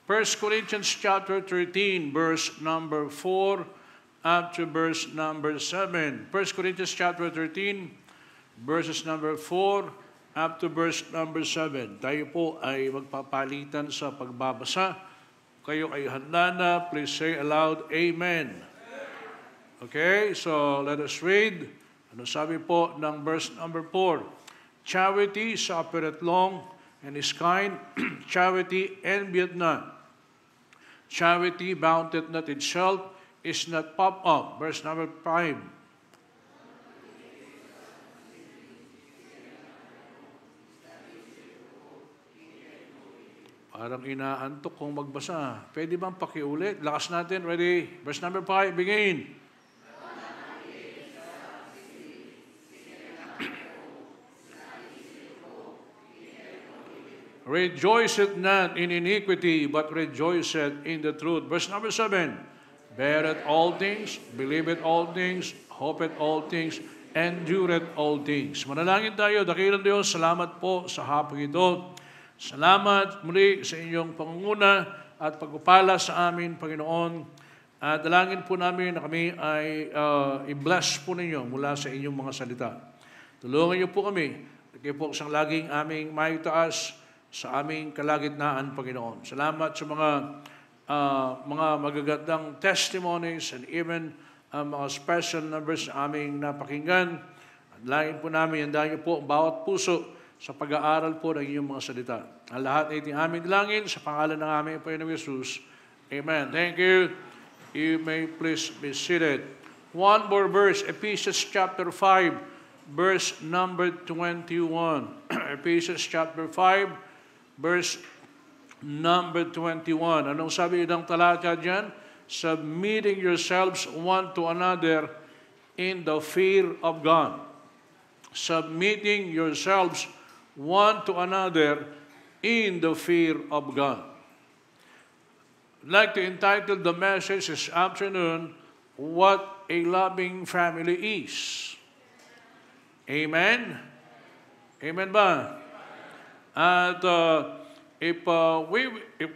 1 Corinthians chapter 13, verse number 4 up to verse number 7. 1 Corinthians chapter 13, verses number 4 up to verse number 7. Tayo po ay magpapalitan sa pagbabasa. Kayo ay handa na. Please say aloud, Amen. Okay, so let us read. Ano sabi po ng verse number 4? Charity suffereth long and is kind. Charity envieth not. Charity vaunteth not itself, is not puffed up. Verse number 5. Parang inaantok kung magbasa. Pwede bang pakiulit? Lakas natin. Ready? Verse number 5. Begin. Rejoiceth not in iniquity, but rejoiceth in the truth. Verse number 7. Beareth all things, believeth all things, hopeth all things, endureth all things. Manalangin tayo. Dakilang Diyos, salamat po sa hapong ito. Salamat muli sa inyong pangunguna at pagpapala sa amin, Panginoon. At dalangin po namin na kami ay i-bless po ninyo mula sa inyong mga salita. Tulungan niyo po kami. Kayo po siyang laging aming maitaas sa aming kalagitnaan, Panginoon. Salamat sa mga magagandang testimonies and even mga special numbers na aming napakinggan. At dalangin po namin, handaan niyo po ang bawat puso sa pag-aaral po ng inyong mga salita. Ang lahat ay aming dalangin sa pangalan ng aming Panginoong Yesus. Amen. Thank you. You may please be seated. One more verse, Ephesians chapter 5, verse number 21. Ephesians chapter 5, verse number 21. Anong sabi ng talata dyan? Submitting yourselves one to another in the fear of God. Submitting yourselves one to another in the fear of God. I'd like to entitle the message this afternoon, What a Loving Family Is. Amen? Amen ba? At if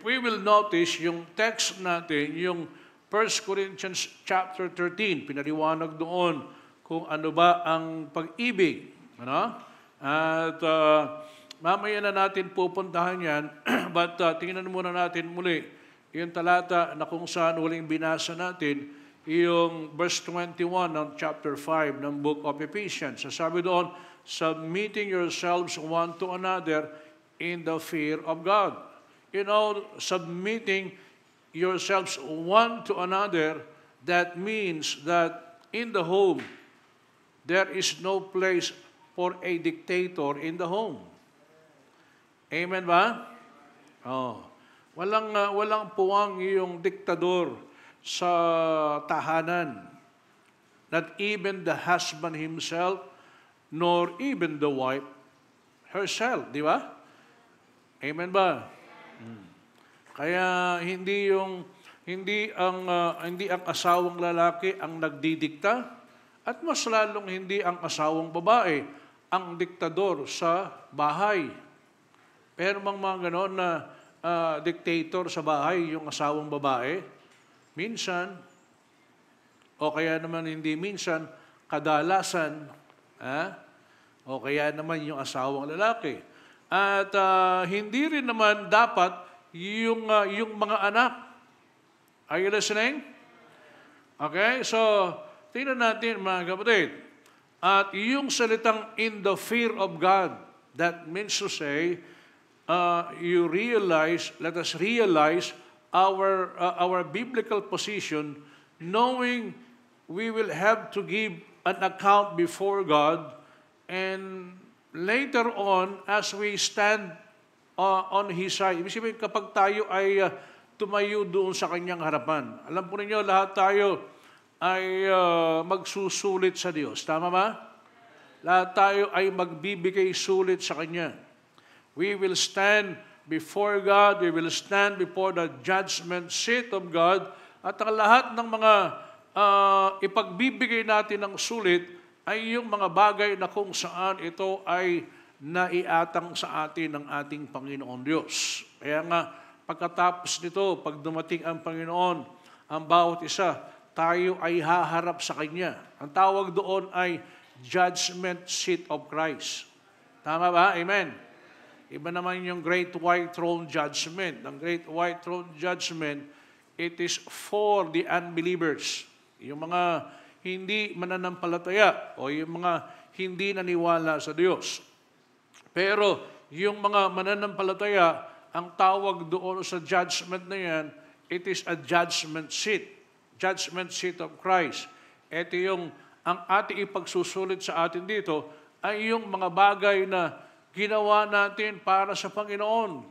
we will notice yung text natin, yung 1 Corinthians chapter 13, pinaliwanag doon kung ano ba ang pag-ibig. Ano? At mamaya na natin pupuntahan yan, but tingnan muna natin muli yung talata na kung saan huling binasa natin, yung verse 21 ng chapter 5 ng book of Ephesians. Sabi doon, submitting yourselves one to another in the fear of God. You know, submitting yourselves one to another, that means that in the home, there is no place for a dictator in the home. Amen ba? Oh. Walang puwang yung diktador sa tahanan. Not even the husband himself, nor even the wife herself, di ba? Amen ba? Kaya hindi ang asawang lalaki ang nagdidikta, at mas lalong hindi ang asawang babae ang diktador sa bahay. Pero mga ganoon na dictator sa bahay yung asawang babae, minsan, o kaya naman hindi minsan, kadalasan, o kaya naman yung asawang lalaki. At hindi rin naman dapat yung mga anak. Are you listening? Okay, so tingnan natin mga kapatid. At yung salitang in the fear of God, that means to say, let us realize our biblical position, knowing we will have to give an account before God, and later on, as we stand on His side. Ibig sabihin, kapag tayo ay tumayo doon sa Kanyang harapan. Alam po ninyo, lahat tayo ay magsusulit sa Diyos. Tama ba? Lahat tayo ay magbibigay sulit sa Kanya. We will stand before God. We will stand before the judgment seat of God. At ang lahat ng mga ipagbibigay natin ng sulit ay yung mga bagay na kung saan ito ay naiatang sa atin ng ating Panginoon Diyos. Kaya nga, pagkatapos nito, pag dumating ang Panginoon, ang bawat isa, tayo ay haharap sa Kanya. Ang tawag doon ay Judgment Seat of Christ. Tama ba? Amen. Iba naman yung Great White Throne Judgment. Ang Great White Throne Judgment, it is for the unbelievers. Yung mga hindi mananampalataya o yung mga hindi naniwala sa Diyos. Pero yung mga mananampalataya, ang tawag doon sa judgment na yan, it is a judgment seat. Judgment seat of Christ. Ito yung, ang ating ipagsusulit sa atin dito, ay yung mga bagay na ginawa natin para sa Panginoon.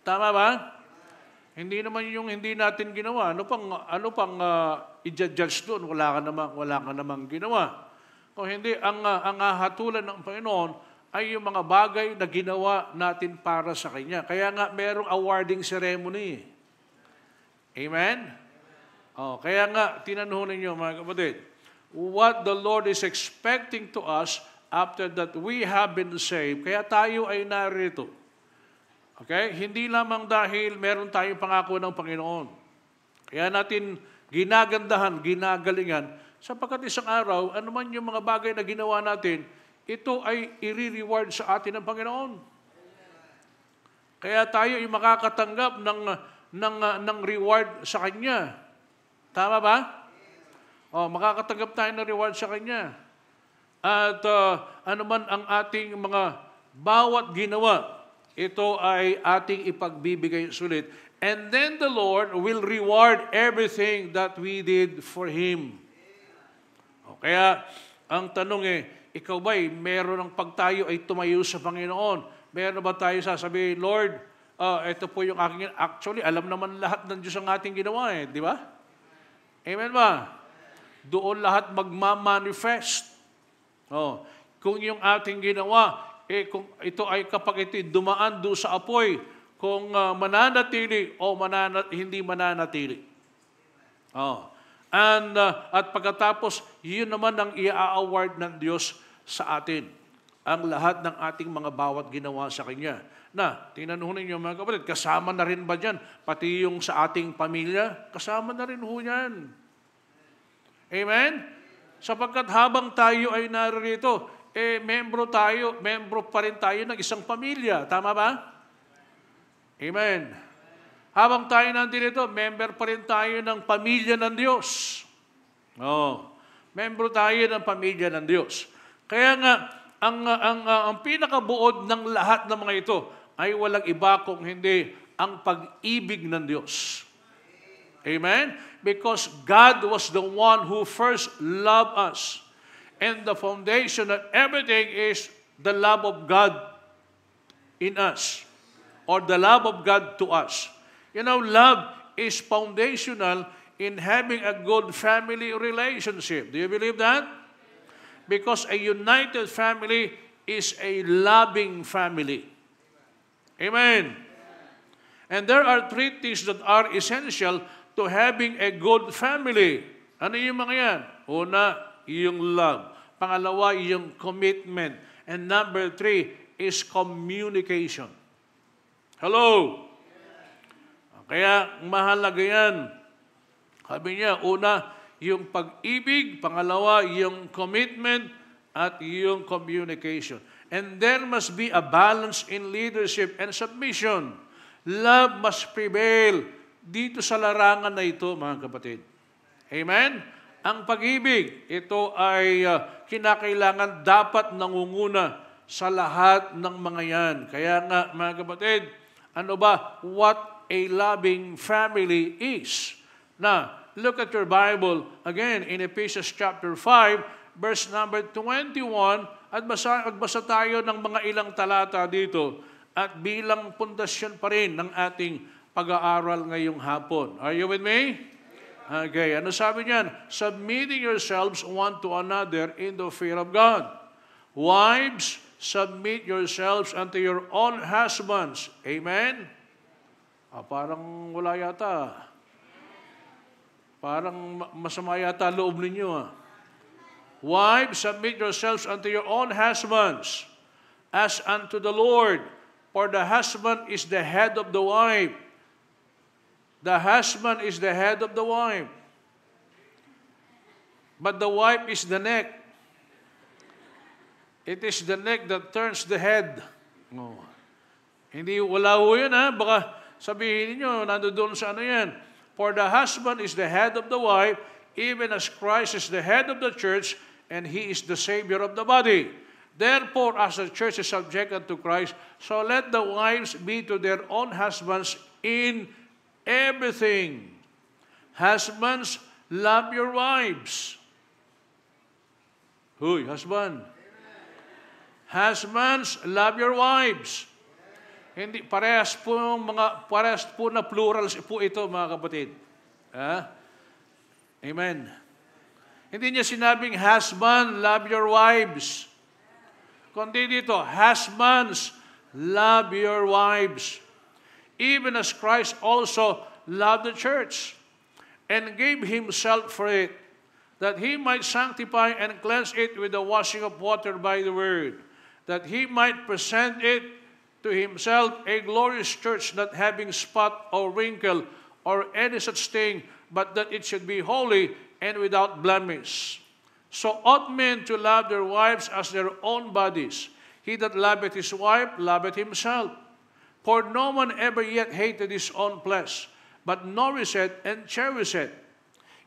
Tama ba? Hindi naman yung hindi natin ginawa. Ano pang i-judge doon? Wala ka namang ginawa. Kung hindi, ang hatulan ng Panginoon ay yung mga bagay na ginawa natin para sa Kanya. Kaya nga, merong awarding ceremony. Amen? Kaya nga, tinanong ninyo mga kapatid, what the Lord is expecting to us after that we have been saved, kaya tayo ay narito. Okay? Hindi lamang dahil meron tayong pangako ng Panginoon. Kaya natin ginagandahan, ginagalingan, sapagkat isang araw, anuman yung mga bagay na ginawa natin, ito ay i-reward sa atin ng Panginoon. Kaya tayo ay makakatanggap ng reward sa Kanya. Tama ba? Makakatanggap tayo ng reward sa Kanya. At anuman ang ating mga bawat ginawa, ito ay ating ipagbibigay sulit. And then the Lord will reward everything that we did for Him. Kaya, ang tanong ikaw ba'y meron ng pag tayo ay tumayo sa Panginoon? Meron ba tayo sasabihin, Lord, ito po yung aking, actually, alam naman lahat ng Diyos ang ating ginawa di ba? Amen ba? Doon lahat magmamanifest. Kung yung ating ginawa, kung ito ay kapag ito dumaan doon sa apoy, kung mananatili o hindi mananatili. At pagkatapos, yun naman ang i-award ng Diyos sa atin. Ang lahat ng ating mga bawat ginawa sa Kanya. Tinanong ninyo mga kapatid, kasama na rin ba dyan? Pati yung sa ating pamilya, kasama na rin ho yan. Amen? Sapagkat habang tayo ay narito, membro pa rin tayo ng isang pamilya. Tama ba? Amen. Habang tayo nandito, member pa rin tayo ng pamilya ng Diyos. Membro tayo ng pamilya ng Diyos. Kaya nga, ang pinakabuod ng lahat ng mga ito ay walang iba kung hindi ang pag-ibig ng Diyos. Amen? Because God was the one who first loved us. And the foundation of everything is the love of God in us. Or the love of God to us. You know, love is foundational in having a good family relationship. Do you believe that? Because a united family is a loving family. Amen. And there are three things that are essential to having a good family. Ano yung mga yan? Una, yung love. Pangalawa, yung commitment. And number 3 is communication. Hello? Kaya mahalaga yan. Sabi niya, una, yung pag-ibig. Pangalawa, yung commitment. At yung communication. And there must be a balance in leadership and submission. Love must prevail dito sa larangan na ito, mga kapatid. Amen? Ang pag-ibig, ito ay kinakailangan dapat nangunguna sa lahat ng mga yan. Kaya nga, mga kapatid, ano ba? What a loving family is. Now, look at your Bible again in Ephesians chapter 5, verse number 21, at magbasa tayo ng mga ilang talata dito at bilang pundasyon pa rin ng ating pag-aaral ngayong hapon. Are you with me? Okay, ano sabi niyan? Submitting yourselves one to another in the fear of God. Wives, submit yourselves unto your own husbands. Amen? Parang wala yata. Parang masama yata loob ninyo. Wives, submit yourselves unto your own husbands, as unto the Lord. For the husband is the head of the wife. The husband is the head of the wife. But the wife is the neck. It is the neck that turns the head. Oh. Hindi, wala ho yun ha. Baka sabihin niyo, nandoon sa ano yan. For the husband is the head of the wife, even as Christ is the head of the church, and He is the Savior of the body. Therefore, as the church is subjected to Christ, so let the wives be to their own husbands in everything. Husbands, love your wives. Huy, husband. Husbands, love your wives. Hindi parehas po na plurals po ito, mga kapatid. Amen. Hindi niya sinabing husband, love your wives. Kundi dito, husbands, love your wives. Even as Christ also loved the church and gave Himself for it, that He might sanctify and cleanse it with the washing of water by the word, that He might present it to Himself a glorious church, not having spot or wrinkle or any such thing, but that it should be holy and without blemish. So ought men to love their wives as their own bodies. He that loveth his wife loveth himself. For no one ever yet hated his own flesh, but nourisheth and cherisheth,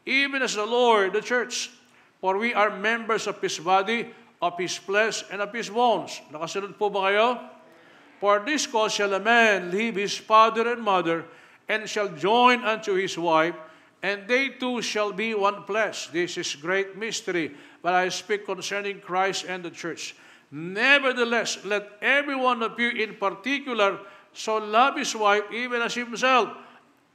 even as the Lord, the church. For we are members of His body, of His flesh, and of His bones. Nakasunod po ba kayo? For this cause shall a man leave his father and mother, and shall join unto his wife, and they two shall be one flesh. This is great mystery, but I speak concerning Christ and the church. Nevertheless, let every one of you in particular so love his wife even as himself,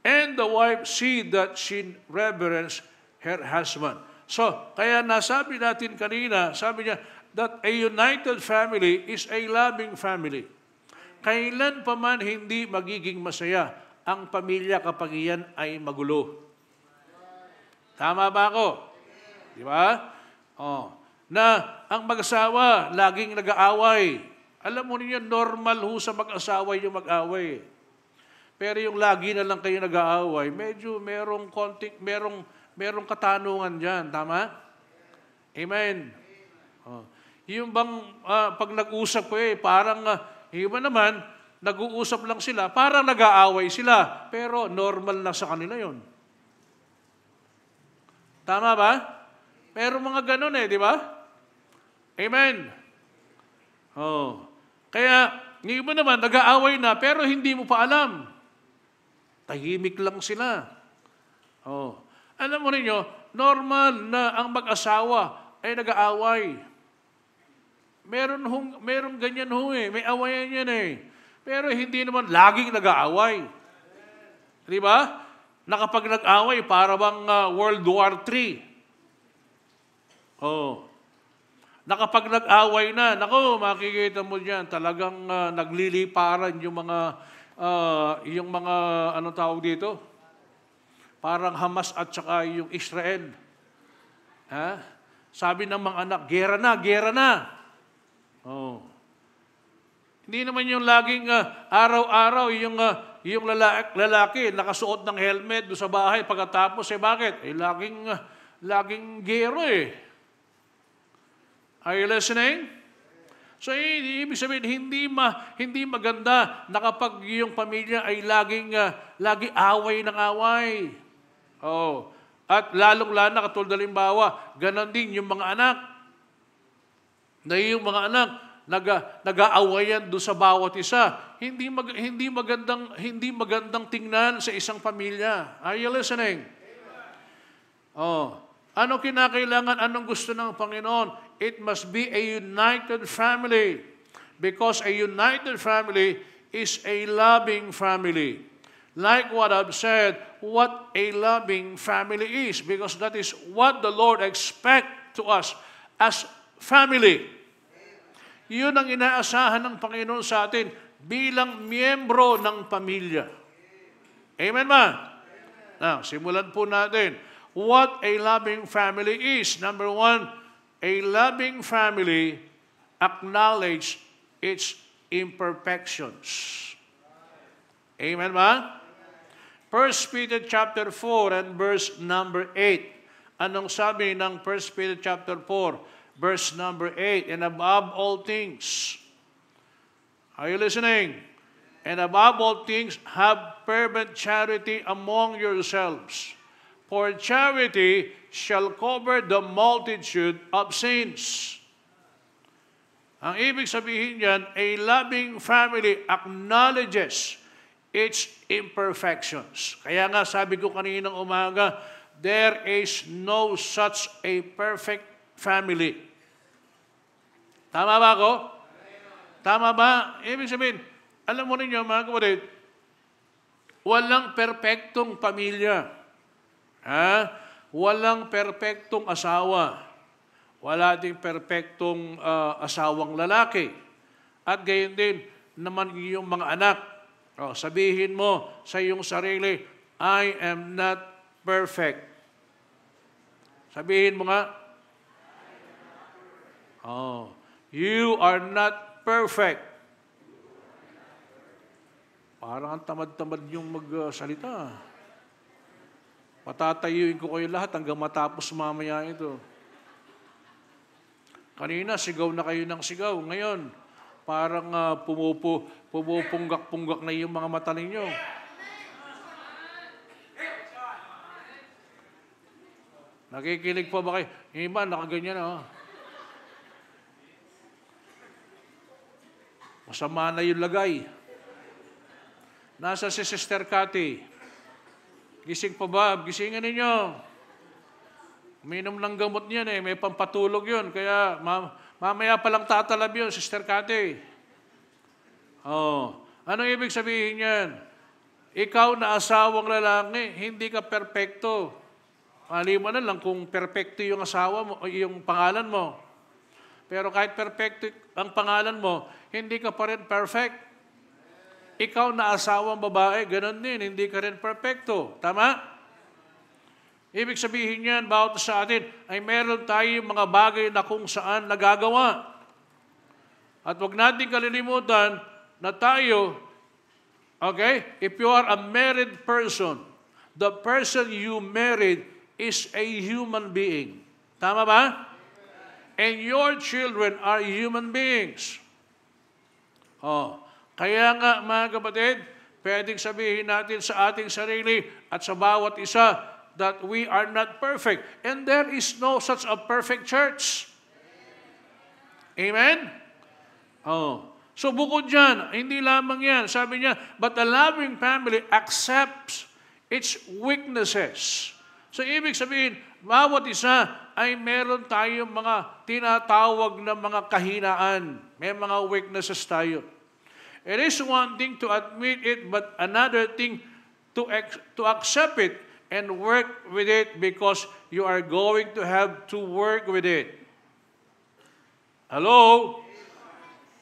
and the wife see that she reverence her husband. So, kaya nasabi natin kanina, sabi niya, that a united family is a loving family. Kailan pa man hindi magiging masaya ang pamilya kapag iyan ay magulo. Tama ba ako? Di ba? Na ang mag-asawa laging nag-aaway. Alam mo niyo, normal ho sa mag-asawa yung mag-away. Pero yung lagi na lang kayo nag-aaway, medyo merong katanungan dyan. Tama? Amen. Yung bang pag nag-usap ko parang iba naman, nag-uusap lang sila, parang nag-aaway sila. Pero normal na sa kanila yon. Tama ba? Pero mga ganun di ba? Amen. Kaya, yung iba naman, nag-aaway na, pero hindi mo pa alam. Tahimik lang sila. Alam mo ninyo, normal na ang mag-asawa ay nag-aaway. Meron ganyan may awayan yan Pero hindi naman laging nag-aaway. Di ba? Nakapag nag-aaway, para bang World War III. Nakapag nag-aaway na, makikita mo dyan, talagang nagliliparan yung mga, anong tawag dito? Parang Hamas at saka yung Israel. Sabi ng mga anak, gera na, gera na. Hindi naman yung laging araw-araw yung lalaki nakasuot ng helmet do sa bahay pagkatapos bakit? Laging gero Are you listening? So ibig sabihin hindi maganda na kapag yung pamilya ay lagi away ng away. At lalong-lalo na katulad halimbawa, ganon din yung mga anak. Na yung mga anak nag-aawayan doon sa bawat isa. Hindi magandang tingnan sa isang pamilya. Are you listening? Ano kinakailangan? Anong gusto ng Panginoon? It must be a united family. Because a united family is a loving family. Like what I've said, what a loving family is. Because that is what the Lord expects to us as family. Yun ang inaasahan ng Panginoon sa atin bilang miyembro ng pamilya. Amen ba? Now, simulan po natin. What a loving family is. Number one, a loving family acknowledge its imperfections. Amen ba? 1 Peter chapter 4 and verse number 8. Anong sabi ng 1 Peter chapter 4, verse number 8? And above all things, are you listening? And above all things, have fervent charity among yourselves. For charity shall cover the multitude of sins. Ang ibig sabihin niyan, a loving family acknowledges its imperfections. Kaya nga sabi ko kaninang umaga, there is no such a perfect family. Tama ba ako? Tama ba? Ibig sabihin, alam mo ninyo mga kapatid, walang perpektong pamilya. Walang perpektong asawa. Wala ding perpektong asawang lalaki. At gayon din naman yung mga anak. Sabihin mo sa iyong sarili, I am not perfect. Sabihin mo nga, you are not perfect. Parang ang tamad-tamad yung magsalita. Patatayuin ko kayo lahat hanggang matapos mamaya ito. Kanina, sigaw na kayo ng sigaw. Ngayon, parang pumupunggak-punggak na yung mga mata ninyo. Nakikinig pa ba kayo? Yung iba, nakaganyan. Masama na yung lagay. Nasa si Sister Cathy. Gising pa ba? Gisingan ninyo. Uminom ng gamot niyan may pampatulog yun. Kaya mamaya palang tatalab yun, Sister Cathy. Anong ibig sabihin yan? Ikaw na asawang lalaki, hindi ka perpekto. Maliban na lang kung perpekto yung asawa mo, o yung pangalan mo. Pero kahit perpekto ang pangalan mo, hindi ka pa rin perfect. Ikaw na asawang babae, ganun din, hindi ka rin perpekto. Tama? Ibig sabihin niyan, bawat sa atin, ay meron tayong mga bagay na kung saan nagagawa. At huwag natin kalilimutan na tayo, if you are a married person, the person you married is a human being. Tama ba? And your children are human beings. Kaya nga, mga kapatid, pwedeng sabihin natin sa ating sarili at sa bawat isa, that we are not perfect. And there is no such a perfect church. Amen? So bukod dyan, hindi lamang yan. Sabi niya, but a loving family accepts its weaknesses. So ibig sabihin, bawat isa ay meron tayong mga tinatawag na mga kahinaan. May mga weaknesses tayo. It is one thing to admit it, but another thing to accept it and work with it, because you are going to have to work with it. Hello?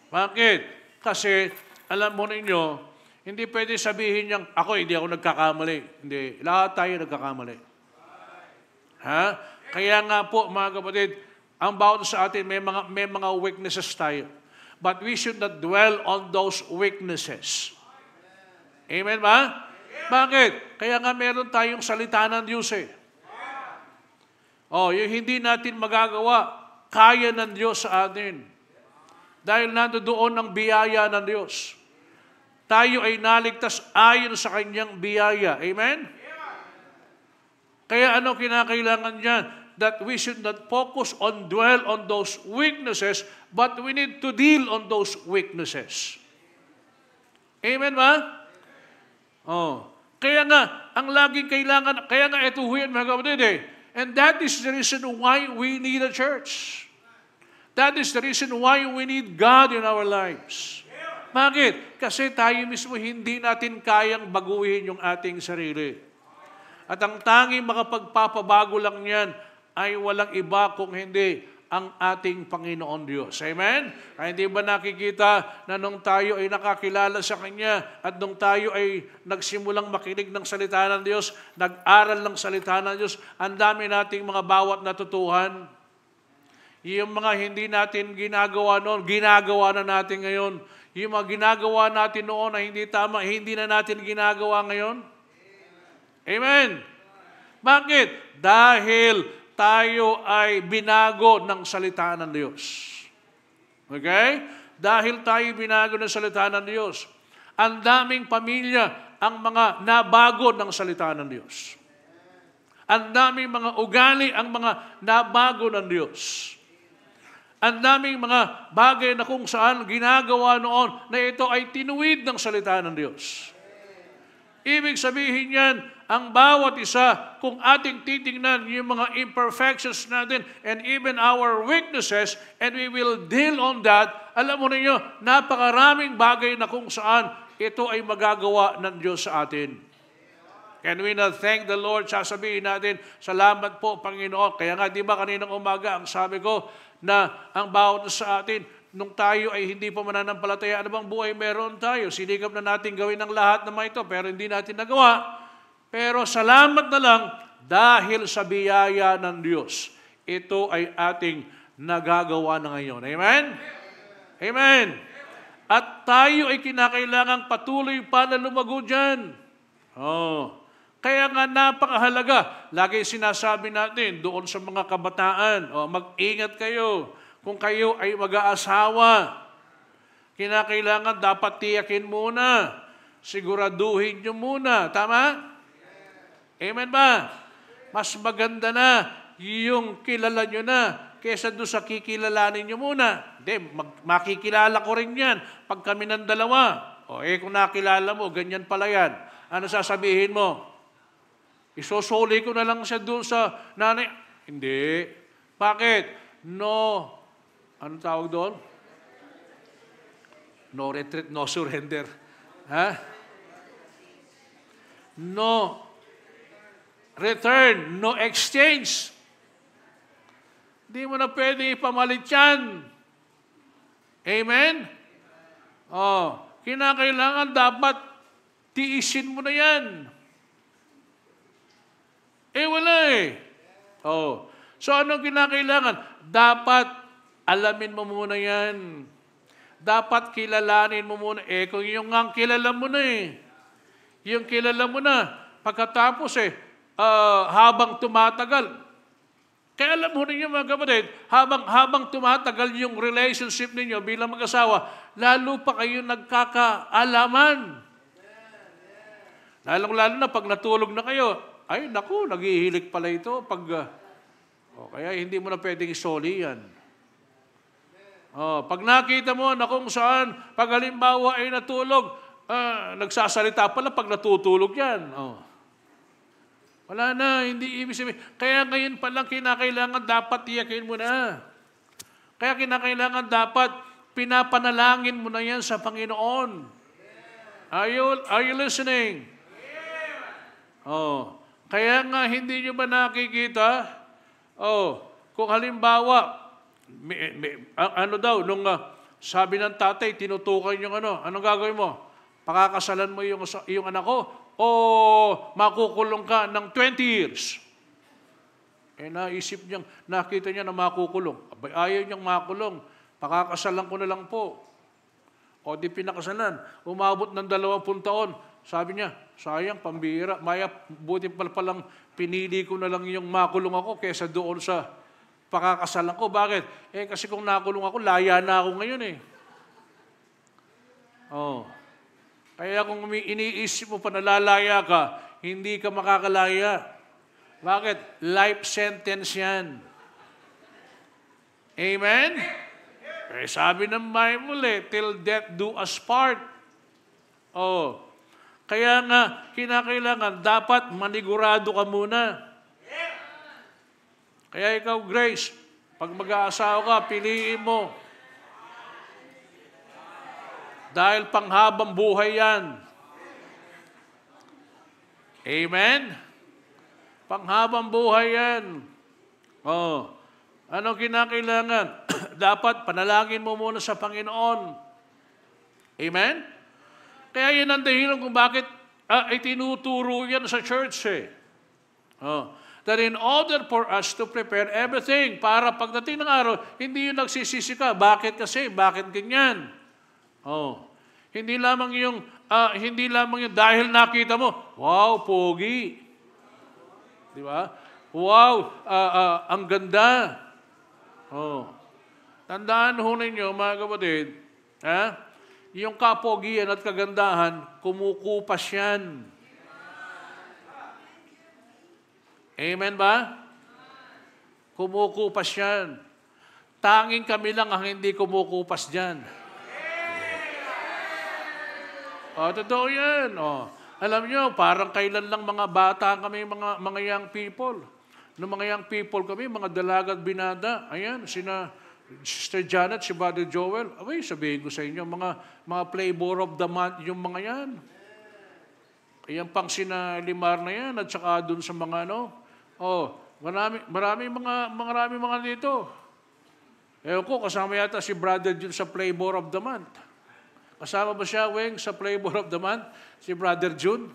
Bakit? Kasi, alam mo ninyo, hindi pwede sabihin niyang, hindi ako nagkakamali. Hindi, lahat tayo nagkakamali. Kaya nga po, mga kapatid, ang bawat sa atin, may mga weaknesses tayo. But we should not dwell on those weaknesses. Amen ba? Bakit? Kaya nga meron tayong salita ng Diyos yung hindi natin magagawa, kaya ng Diyos sa atin. Dahil nandoon ang biyaya ng Diyos. Tayo ay naligtas ayon sa Kanyang biyaya. Amen? Kaya ano kinakailangan niyan? That we should not focus on dwell on those weaknesses, but we need to deal on those weaknesses. Amen ba? Kaya nga, ang laging kailangan, kaya nga ito huyan mga kapatid And that is the reason why we need a church. That is the reason why we need God in our lives. Bakit? Kasi tayo mismo hindi natin kayang baguhin yung ating sarili. At ang tanging makapagpapabago lang yan ay walang iba kung hindi ang ating Panginoon Diyos. Amen? Ay hindi ba nakikita na nung tayo ay nakakilala sa Kanya at nung tayo ay nagsimulang makinig ng salita ng Diyos, nag-aral ng salita ng Diyos, ang dami nating mga bawat natutuhan. Yung mga hindi natin ginagawa noon, ginagawa na natin ngayon. yung mga ginagawa natin noon na hindi tama, hindi na natin ginagawa ngayon? Amen. Bakit? Dahil tayo ay binago ng salita ng Diyos. Okay? Dahil tayo binago ng salita ng Diyos. Ang daming pamilya ang mga nabago ng salita ng Diyos. Ang daming mga ugali ang mga nabago ng Diyos. Ang daming mga bagay na kung saan ginagawa noon na ito ay tinuwid ng salita ng Diyos. Ibig sabihin yan, ang bawat isa, kung ating titingnan yung mga imperfections natin and even our weaknesses, and we will deal on that, alam mo ninyo, napakaraming bagay na kung saan ito ay magagawa ng Diyos sa atin. Can we not thank the Lord? Sasabihin natin, salamat po, Panginoon. Kaya nga, di ba kaninang umaga, ang sabi ko, na ang bawat sa atin, nung tayo ay hindi pa mananampalataya, ano bang buhay meron tayo? Sinikap na natin gawin ang lahat ng mga ito, pero hindi natin nagawa. Pero salamat na lang dahil sa biyaya ng Diyos. Ito ay ating nagagawa na ngayon. Amen? Amen. At tayo ay kinakailangang patuloy pa na lumago dyan. Kaya nga napakahalaga. Lagi sinasabi natin doon sa mga kabataan, mag-ingat kayo. Kung kayo ay mag-aasawa, kinakailangan dapat tiyakin muna. Siguraduhin nyo muna. Tama? Amen ba? Mas maganda na yung kilala nyo na kesa doon sa kikilalanin nyo muna. Hindi, makikilala ko rin yan pag kami ng dalawa. Kung nakilala mo, ganyan pala yan. Ano sasabihin mo? Isusuli ko na lang siya doon sa nanay. Hindi. Bakit? No. Anong tawag doon? No retreat, no surrender. Ha? No return, no exchange. Hindi mo na pwede ipamalit yan. Amen? Kinakailangan dapat tiisin mo na yan. Wala eh. So anong kinakailangan? Dapat alamin mo muna yan. Dapat kilalanin mo muna. Kung yung nga kilala mo na yung kilala mo na, pagkatapos habang tumatagal, kaya alam mo ninyo mga kapatid, habang tumatagal yung relationship ninyo bilang mag-asawa, lalo pa kayo nagkakaalaman. Lalo na pag natulog na kayo, ay naku, naghihilik pala ito. Kaya hindi mo na pwedeng isoli yan. Pag nakita mo na kung saan, pag halimbawa ay natulog, nagsasalita pala pag natutulog yan. Wala na, hindi ibig sabihin. Kaya ngayon palang kinakailangan dapat tiyakin mo na. Kaya kinakailangan dapat pinapanalangin mo na yan sa Panginoon. Are you listening? Kaya nga hindi nyo ba nakikita? Kung halimbawa, nung sabi ng tatay, tinutukan yung anong gagawin mo? Pakakasalan mo yung anak ko o makukulong ka ng 20 years? Naisip niyang, nakita niya na makukulong. Abay, ayaw niyang makulong. Pakakasalan ko na lang po. O di pinakasalan. Umabot ng 20 taon. Sabi niya, sayang, pambira. Maya, buti palang pinili ko na lang yung makulong ako kesa doon sa pakakasalan ko. Bakit? Kasi kung nakulong ako, laya na ako ngayon Kaya kung iniisip mo pa nalalaya ka, hindi ka makakalaya. Bakit? Life sentence yan. Amen? Sabi ng Bible till death do us part. Kaya nga, kinakailangan, dapat manigurado ka muna. Kaya ikaw, Grace, pag mag-aasawa ka, piliin mo. Dahil panghabang buhay yan. Amen? Panghabang buhay yan. Ano kinakailangan? Dapat panalangin mo muna sa Panginoon. Amen? Kaya yun ang dahilan kung bakit itinuturo yan sa church That in order for us to prepare everything para pagdating ng araw, hindi yun nagsisisi ka. Bakit kasi? Bakit ganyan? Hindi lamang yung dahil nakita mo, wow, pogi. Di ba? Wow, ang ganda. Oh. Tandaan ho ninyo, mga kapatid, yung kapogian at kagandahan, kumukupas yan. Amen ba? Kumukupas yan. Tanging kami lang ang hindi kumukupas dyan. Totoo yan. Alam nyo, parang kailan lang mga bata kami, mga young people. Noong mga young people kami, mga dalaga at binata, ayan, sina Sister Janet, si Brother Joel, sabihin ko sa inyo, mga flavor of the month, yung mga yan. Ayan pang sina Limar na yan, at saka dun sa mga marami mga dito. Ewan ko, kasama yata si Brother Jun sa flavor of the month. Kasama ba siya, Weng, sa flavor of the month? Si Brother Jun?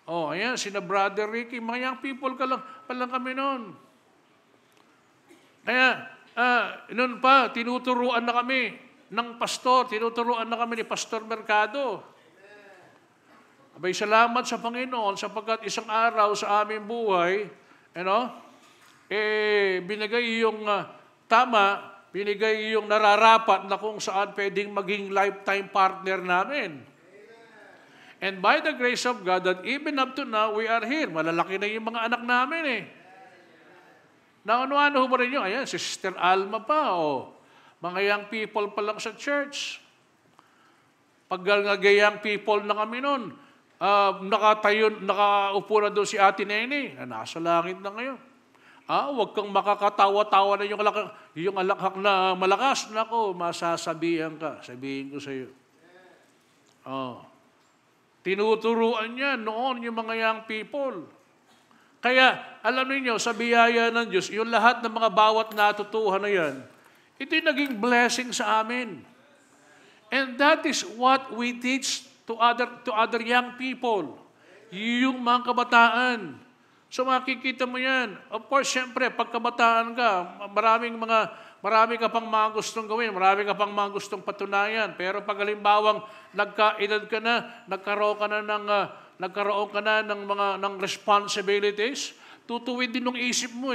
Ayan, sina Brother Ricky, mga young people pa lang kami noon. Kaya, noon pa, tinuturuan na kami ng pastor, tinuturuan na kami ni Pastor Mercado. Abay, salamat sa Panginoon sapagkat isang araw sa aming buhay, binigay yung tama, binigay yung nararapat na kung saan pwedeng maging lifetime partner namin. And by the grace of God, that even up to now, we are here. Malalaki na yung mga anak namin Naunuan ho ba rin nyo? Ayan, si Sister Alma pa, mga young people pa lang sa church. Pag young people na kami nun, nakaupo na doon si Ate Nene, na nasa langit na ngayon. Huwag kang makakatawa-tawa na yung alakhak na malakas. Nako, masasabihan ka. Sabihin ko sa iyo. Tinuturuan niya noon yung mga young people. Kaya, alam niyo sa biyaya ng Diyos, yung lahat ng mga bawat natutuhan na yan, ito'y naging blessing sa amin. And that is what we teach to other young people. Yung mga kabataan. So makikita mo yan. Of course, siyempre, pag kabataan ka, marami ka pang mga gustong gawin, marami ka pang mga gustong patunayan. Pero pag halimbawang nagkaedad ka na, nagkaroon ka na ng responsibilities, tutuwid din ng isip mo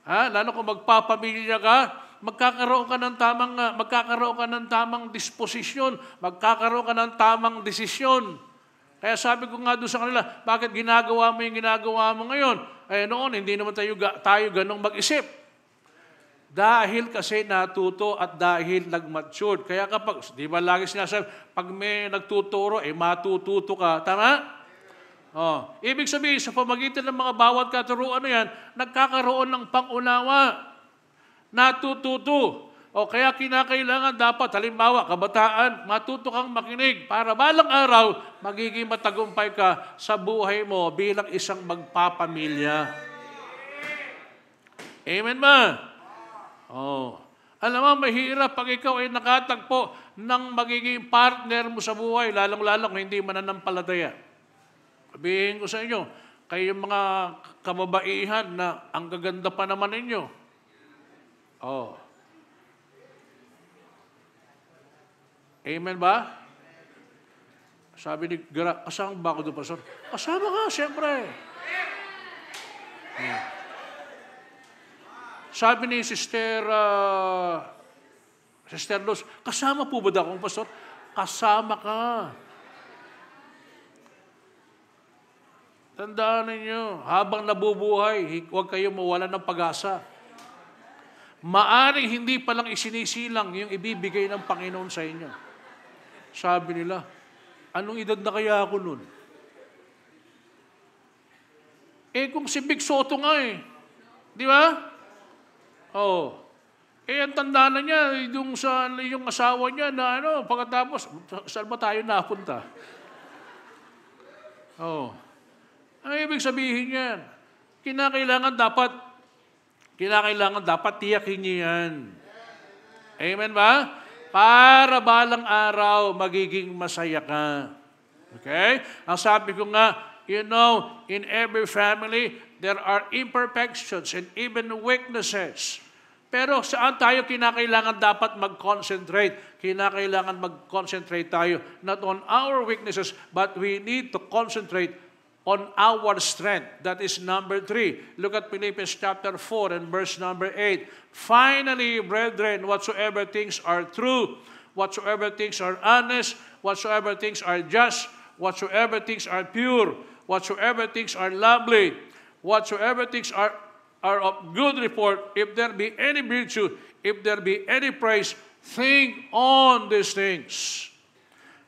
Lalo kung magpapamilya ka, magkakaroon ka ng tamang disposisyon, magkakaroon ka ng tamang desisyon. Kaya sabi ko nga doon sa kanila, bakit ginagawa mo yung ginagawa mo ngayon? Noon, hindi naman tayo ganong mag-isip. Dahil kasi natuto at dahil nag-matured. Kaya kapag, di ba lagi sinasabi, pag may nagtuturo, matututo ka. Tama? Ibig sabihin, sa pamagitan ng mga bawat katuruan na yan, nagkakaroon ng pangunawa. Natututo. Kaya kinakailangan dapat, halimbawa, kabataan, matuto kang makinig para balang araw, magiging matagumpay ka sa buhay mo bilang isang magpapamilya. Amen ba? Alam mo, mahirap pag ikaw ay nakatagpo ng magiging partner mo sa buhay, lalong-lalong hindi mananampalataya. Sabihin ko sa inyo, kayong mga kababaihan na ang gaganda pa naman ninyo. Amen ba? Sabi ni Gara, kasama ba ako doon, Pastor? Kasama ka, siyempre. Sabi ni Sister Luz, kasama po ba daw akong Pastor? Kasama ka. Tandaan ninyo, habang nabubuhay, huwag kayong mawalan ng pag-asa. Maaring hindi palang isinisilang yung ibibigay ng Panginoon sa inyo. Sabi nila, anong edad na kaya ako nun? Kung si Big Soto nga Di ba? Ang tanda na niya, yung asawa niya na pagkatapos, saan ba tayo napunta? Ang ibig sabihin yan, kinakailangan dapat tiyakin niyo yan. Amen ba? Para balang araw, magiging masaya ka. Okay? Ang sabi ko nga, in every family, there are imperfections and even weaknesses. Pero saan tayo kinakailangan dapat mag-concentrate? Kinakailangan mag-concentrate tayo not on our weaknesses, but we need to concentrate on our strength. That is number 3. Look at Philippians chapter 4 and verse number 8. Finally, brethren, whatsoever things are true, whatsoever things are honest, whatsoever things are just, whatsoever things are pure, whatsoever things are lovely, whatsoever things are of good report, if there be any virtue, if there be any praise, think on these things.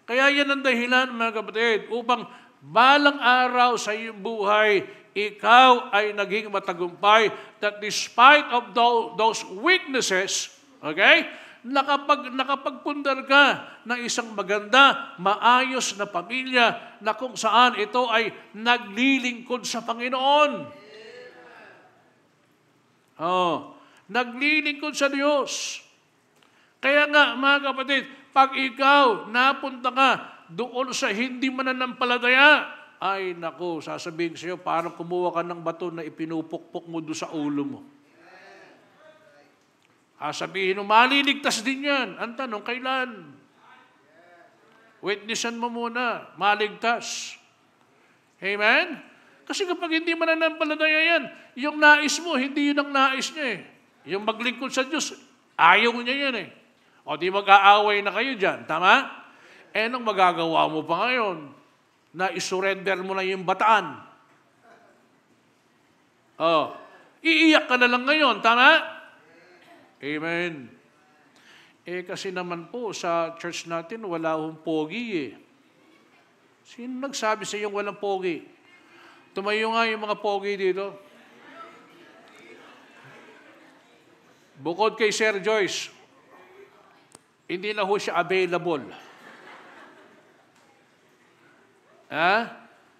Kaya yan ang dahilan, mga kapatid, upang balang araw sa iyong buhay, ikaw ay naging matagumpay, that despite of those weaknesses, okay, nakapagpundar ka ng isang maganda, maayos na pamilya na kung saan ito ay naglilingkod sa Panginoon. Naglilingkod sa Diyos. Kaya nga, mga kapatid, pag ikaw napunta ka doon sa hindi mananampalataya, ay naku, sasabihin sa iyo, parang kumuha ka ng bato na ipinupukpok mo doon sa ulo mo. Sabihin mo, maliligtas din yan. Ang tanong, kailan? Witnessan mo muna, maligtas. Amen? Kasi kapag hindi mananampalataya yan, yung nais mo, hindi yun ang nais niya eh. Yung maglingkod sa Diyos, ayaw niya yan eh. O di mag-aaway na kayo dyan, tama? Anong magagawa mo pa ngayon? Na isurrender mo na yung bataan. Iiyak ka na lang ngayon, tama? Amen. Kasi naman po, sa church natin, wala hong pogi eh. Sino nagsabi sa iyong walang pogi? Tumayo nga yung mga pogi dito. Bukod kay Sir Joyce, hindi na ho siya available.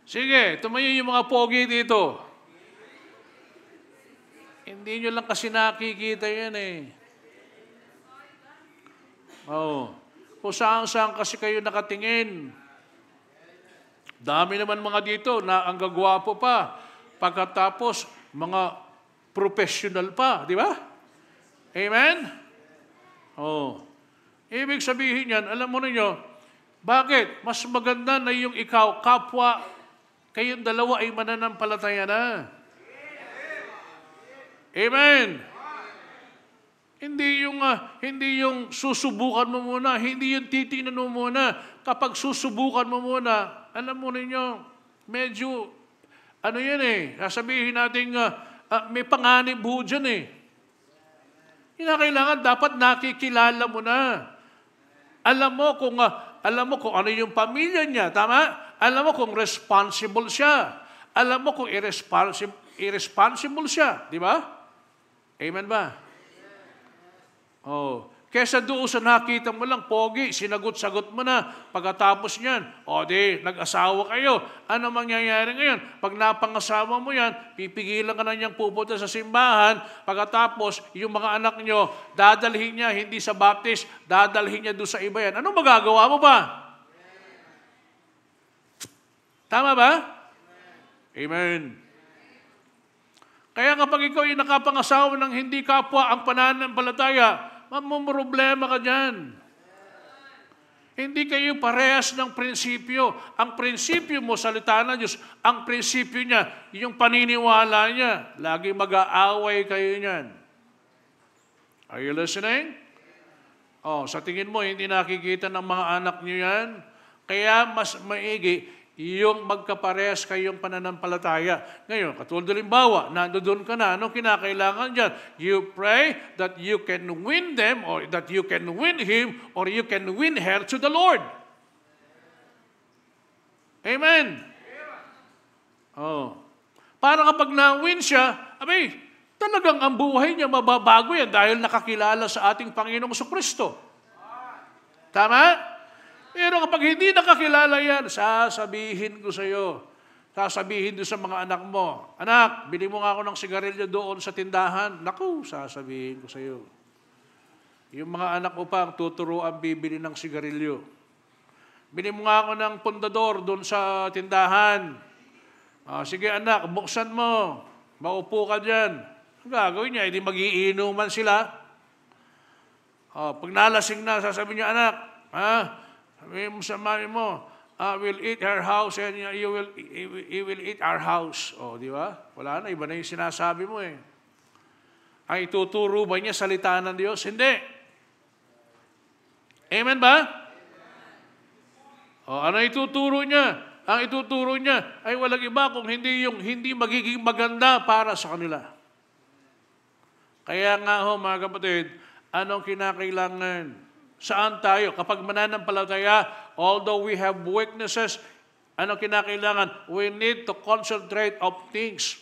Sige, tumayo yung mga pogi dito. Hindi nyo lang kasi nakikita yan eh. Kung saan-saan kasi kayo nakatingin. Dami naman mga dito na ang gagwapo pa. Pagkatapos, mga professional pa. Di ba? Amen? Ibig sabihin yan, alam mo ninyo, bakit? Mas maganda na yung ikaw, kapwa, kayong dalawa ay mananampalataya na. Amen? Hindi yung susubukan mo muna, hindi yung titingnan mo muna. Kapag susubukan mo muna, alam mo ninyo, medyo, yan eh, sasabihin natin, may panganib ho dyan eh. Kailangan dapat nakikilala mo na. Alam mo kung ano yung pamilya niya, tama? Alam mo kung responsible siya. Alam mo kung irresponsible siya, di ba? Amen ba? Kesa doon sa nakita mo lang, pogi, sinagot-sagot mo na. Pagkatapos niyan, nag-asawa kayo. Ano mangyayari ngayon? Pag napangasawa mo yan, pipigilan ka na niyang pupunta sa simbahan. Pagkatapos, yung mga anak niyo, dadalhin niya, hindi sa baptist, dadalhin niya doon sa iba yan. Anong magagawa mo ba? Tama ba? Amen. Kaya kapag ikaw ay nakapangasawa ng hindi kapwa ang pananampalataya, mamumroblema ka dyan. Hindi kayo parehas ng prinsipyo. Ang prinsipyo mo, salita ng Diyos, ang prinsipyo niya, yung paniniwala niya, lagi mag-aaway kayo niyan. Are you listening? Sa tingin mo, hindi nakikita ng mga anak niyo yan? Kaya mas maigi yung magkaparehas kayong pananampalataya. Ngayon, katulad halimbawa, nandoon ka na, anong kinakailangan dyan? You pray that you can win them, or that you can win him, or you can win her to the Lord. Amen? Para kapag na-win siya, talagang ang buhay niya mababago yan dahil nakakilala sa ating Panginoong Jesucristo. Tama? Pero kapag hindi nakakilala yan, sasabihin ko sa iyo, sasabihin doon sa mga anak mo, anak, bili mo nga ako ng sigarilyo doon sa tindahan. Naku, sasabihin ko sa iyo. Yung mga anak mo pa ang tuturuan bibili ng sigarilyo. Bili mo nga ako ng pundador doon sa tindahan. Sige anak, buksan mo. Maupo ka dyan. Gagawin niya, hindi magiinuman sila. Pag nalasing na, sasabihin niya, anak, sabihin mo sa mami mo, will eat her house and you will eat our house. Di ba? Wala na, iba na yung sinasabi mo eh. Ang ituturo ba niya salita ng Diyos? Hindi. Amen ba? Ano ituturo niya? Ang ituturo niya ay walang iba kung hindi yung hindi magiging maganda para sa kanila. Kaya nga mga kapatid, anong kinakailangan? Saan tayo? Kapag mananampalataya, although we have weaknesses, anong kinakailangan? We need to concentrate of things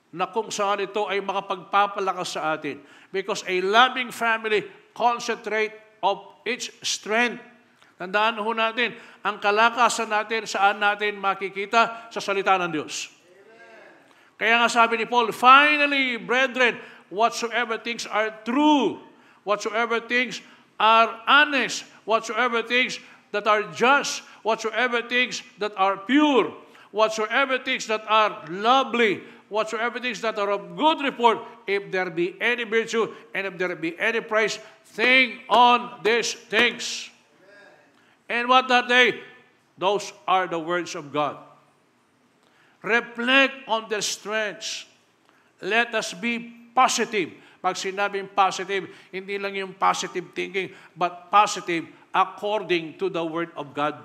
na kung saan ito ay makapagpapalakas sa atin. Because a loving family concentrate of its strength. Tandaan ho natin, ang kalakasan natin, saan natin makikita? Sa salita ng Diyos. Kaya nga sabi ni Paul, finally, brethren, whatsoever things are true, whatsoever things are honest, whatsoever things that are just, whatsoever things that are pure, whatsoever things that are lovely, whatsoever things that are of good report, if there be any virtue, and if there be any praise, think on these things. And what are they? Those are the words of God. Reflect on the strengths. Let us be positive. Pag sinabing positive, hindi lang yung positive thinking, but positive according to the Word of God.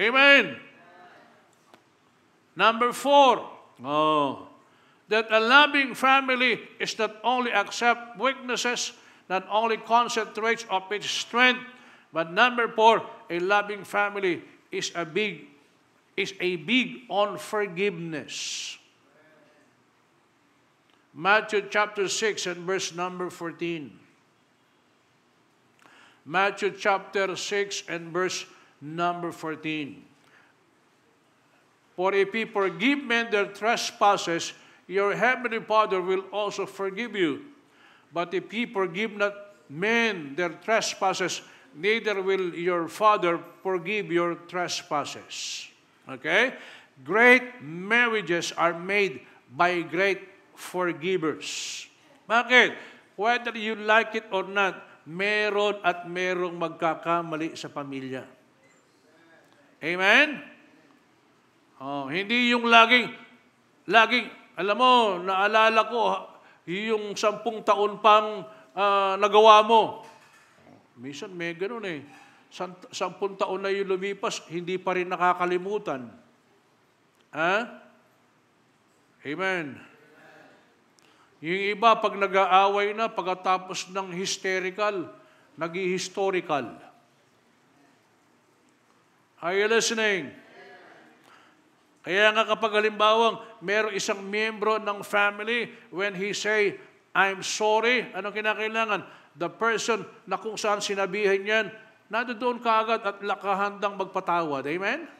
Amen. Number 4, that a loving family is not only accept weaknesses, not only concentrates of its strength, but number 4, a loving family is a big on forgiveness. Matthew chapter 6 and verse number 14. Matthew chapter 6 and verse number 14. For if ye forgive men their trespasses, your heavenly Father will also forgive you. But if ye forgive not men their trespasses, neither will your Father forgive your trespasses. Okay? Great marriages are made by great forgivers. Bakit? Whether you like it or not, meron at merong magkakamali sa pamilya. Amen? Hindi yung laging, alam mo, naalala ko, yung 10 taon pang nagawa mo. Minsan may ganun eh. 10 taon na yung lumipas, hindi pa rin nakakalimutan. Amen. Yung iba, pag nag-aaway na, pagkatapos ng hysterical, nag-historical. Are you listening? Kaya nga kapag halimbawang mayroong isang miyembro ng family, when he say, I'm sorry, anong kinakailangan? The person na kung saan sinabihan yan, nandoon ka agad at lakahandang magpatawad. Amen?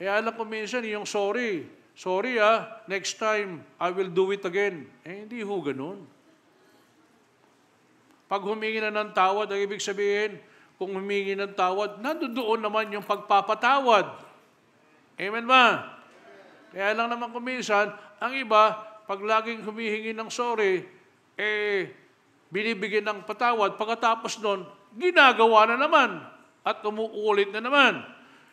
Kaya alam ko minsan yung sorry, next time I will do it again. Hindi ho ganun. Pag humingi na ng tawad, ang ibig sabihin, kung humingi ng tawad, nandoon naman yung pagpapatawad. Amen ba? Kaya lang naman kuminsan, ang iba, pag laging humihingi ng sorry, binibigyan ng patawad, pagkatapos nun, ginagawa na naman at umuulit na naman.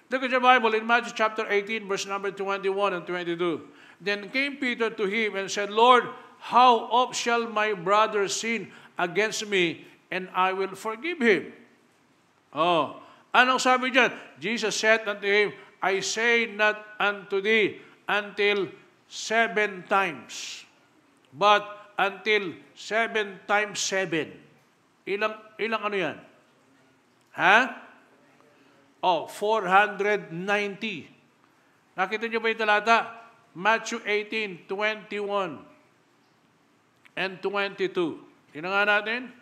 Look at your Bible in Matthew chapter 18, verse number 21 and 22. Then came Peter to him and said, Lord, how oft shall my brother sin against me, and I will forgive him? Anong sabi dyan? Jesus said unto him, I say not unto thee until 7 times, but until 7 times 7. Ilang ano yan? 490. Nakita niyo ba yung talata? Matthew 18, 21 and 22. Tingnan nga natin.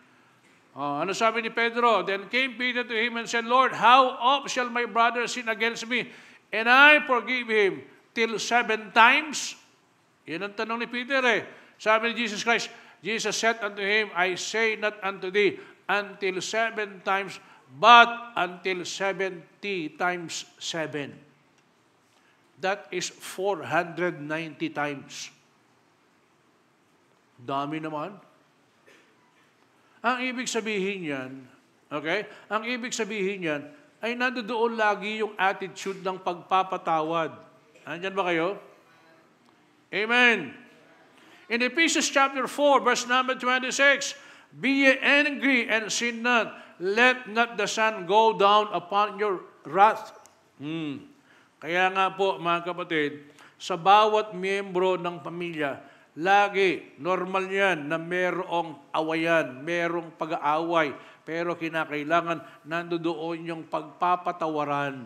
Ano sabi ni Pedro? Then came Peter to him and said, Lord, how oft shall my brother sin against me, and I forgive him till 7 times? Yan ang tanong ni Peter eh. Sabi ni Jesus Christ, Jesus said unto him, I say not unto thee until 7 times, but until 70 times 7. That is 490 times. Dami naman. Ang ibig sabihin yan, okay? Ang ibig sabihin yan, ay nandoon lagi yung attitude ng pagpapatawad. Andyan ba kayo? Amen. In Ephesians chapter 4, verse number 26, be ye angry and sin not. Let not the sun go down upon your wrath. Kaya nga po, mga kapatid, sa bawat miyembro ng pamilya, lagi, normal yan na merong awayan, merong pag-aaway, pero kinakailangan nandoon yung pagpapatawaran.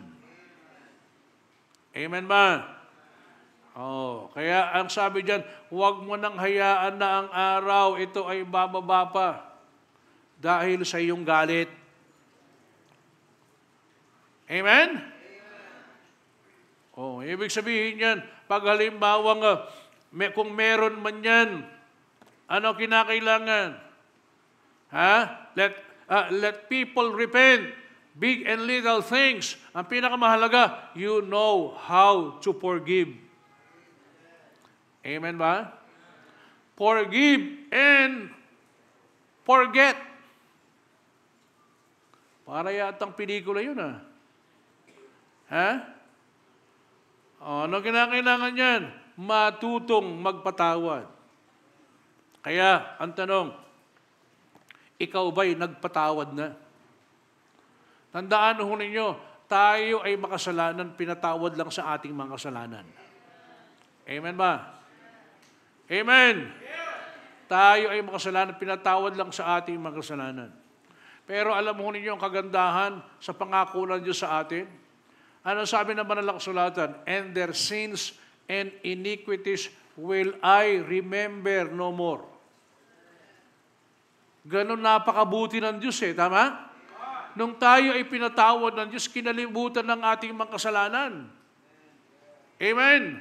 Amen ba? Oh, kaya ang sabi diyan, huwag mo nang hayaan na ang araw ito ay bababa pa dahil sa iyong galit. Amen? Oh, ibig sabihin yan, pag halimbawa kung meron man yan, ano kinakailangan? Let people repent, big and little things. Ang pinakamahalaga, you know how to forgive. Amen ba? Forgive and forget. Para yatang pelikula yun, Ano kinakailangan yan? Matutong magpatawad. Kaya, ang tanong, ikaw ba'y nagpatawad na? Tandaan ho ninyo, tayo ay makasalanan, pinatawad lang sa ating mga kasalanan. Amen ba? Amen! Tayo ay makasalanan, pinatawad lang sa ating mga kasalanan. Pero alam ho ninyo ang kagandahan sa pangako ng Diyos sa atin? Ano sabi ng banal na kasulatan? And their sins and iniquities will I remember no more. Ganon napakabuti ng Diyos tama? Nung tayo ay pinatawad ng Diyos, kinalimutan ng ating mga kasalanan. Amen?